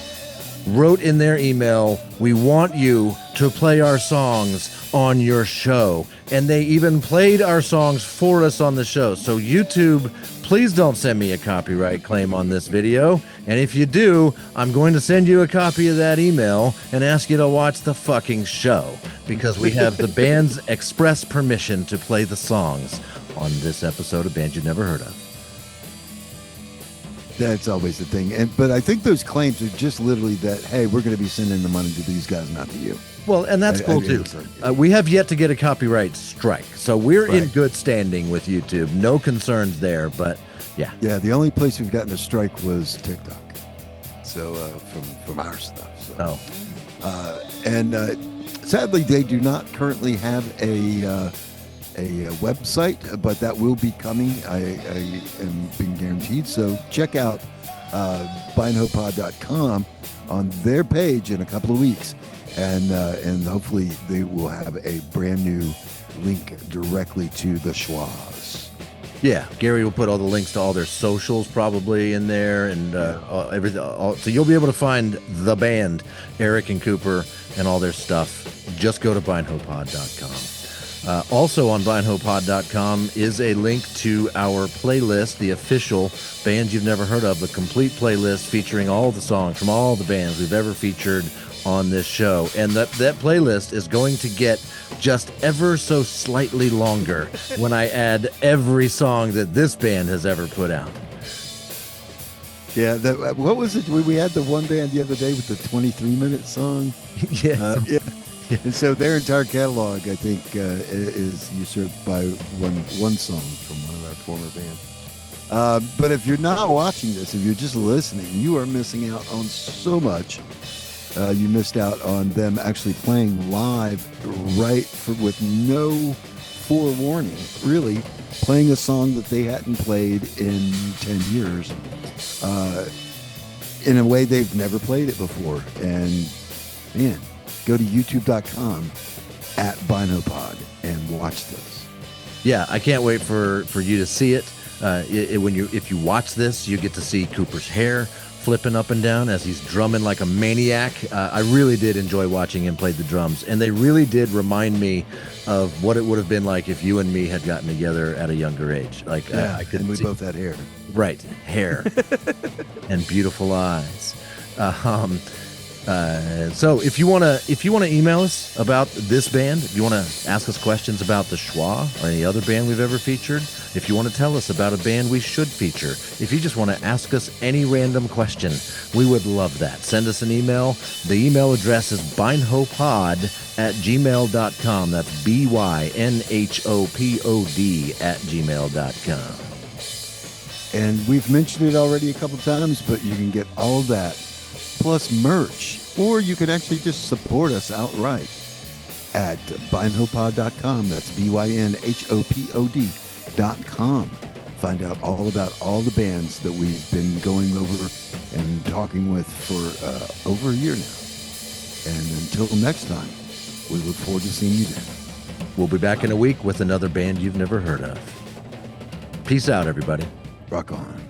wrote in their email, "We want you to play our songs on your show." And they even played our songs for us on the show. So YouTube, please don't send me a copyright claim on this video. And if you do, I'm going to send you a copy of that email and ask you to watch the fucking show, because we have the band's express permission to play the songs on this episode of Bands You've Never Heard Of. That's always the thing. But I think those claims are just literally that, hey, we're going to be sending the money to these guys, not to you. Well, and that's cool too. We have yet to get a copyright strike, so we're in good standing with YouTube. No concerns there, but yeah. Yeah, the only place we've gotten a strike was TikTok. So from our stuff. So. And sadly, they do not currently have a website, but that will be coming. I am being guaranteed. So check out bindhopod.com on their page in a couple of weeks, and hopefully they will have a brand new link directly to the Schwas. Yeah, Gary will put all the links to all their socials probably in there, and everything. So you'll be able to find the band, Eric and Cooper, and all their stuff. Just go to bindhopod.com. Also on bindhopod.com is a link to our playlist, the official Bands You've Never Heard Of, the complete playlist featuring all the songs from all the bands we've ever featured on this show. And that playlist is going to get just ever so slightly longer when I add every song that this band has ever put out. Yeah, what was it? We had the one band the other day with the 23-minute song. Yeah. And so their entire catalog, I think, is usurped by one song from one of our former bands. But if you're not watching this, if you're just listening, you are missing out on so much. You missed out on them actually playing live, with no forewarning, really, playing a song that they hadn't played in 10 years, in a way they've never played it before. And man, go to youtube.com at Binopod and watch this. Yeah, I can't wait for you to see it. If you watch this, you get to see Cooper's hair flipping up and down as he's drumming like a maniac. I really did enjoy watching him play the drums, and they really did remind me of what it would have been like if you and me had gotten together at a younger age. Like, I could. And we both had hair. Right, hair and beautiful eyes. So if you wanna email us about this band, if you wanna ask us questions about the Schwa or any other band we've ever featured, if you wanna tell us about a band we should feature, if you just wanna ask us any random question, we would love that. Send us an email. The email address is bynhopod@gmail.com. That's bynhopod@gmail.com. And we've mentioned it already a couple times, but you can get all that plus merch, or you can actually just support us outright at bynhopod.com. That's bynhopod.com. Find out all about all the bands that we've been going over and talking with for over a year now. And until next time, we look forward to seeing you then. We'll be back in a week with another band you've never heard of. Peace out, everybody. Rock on.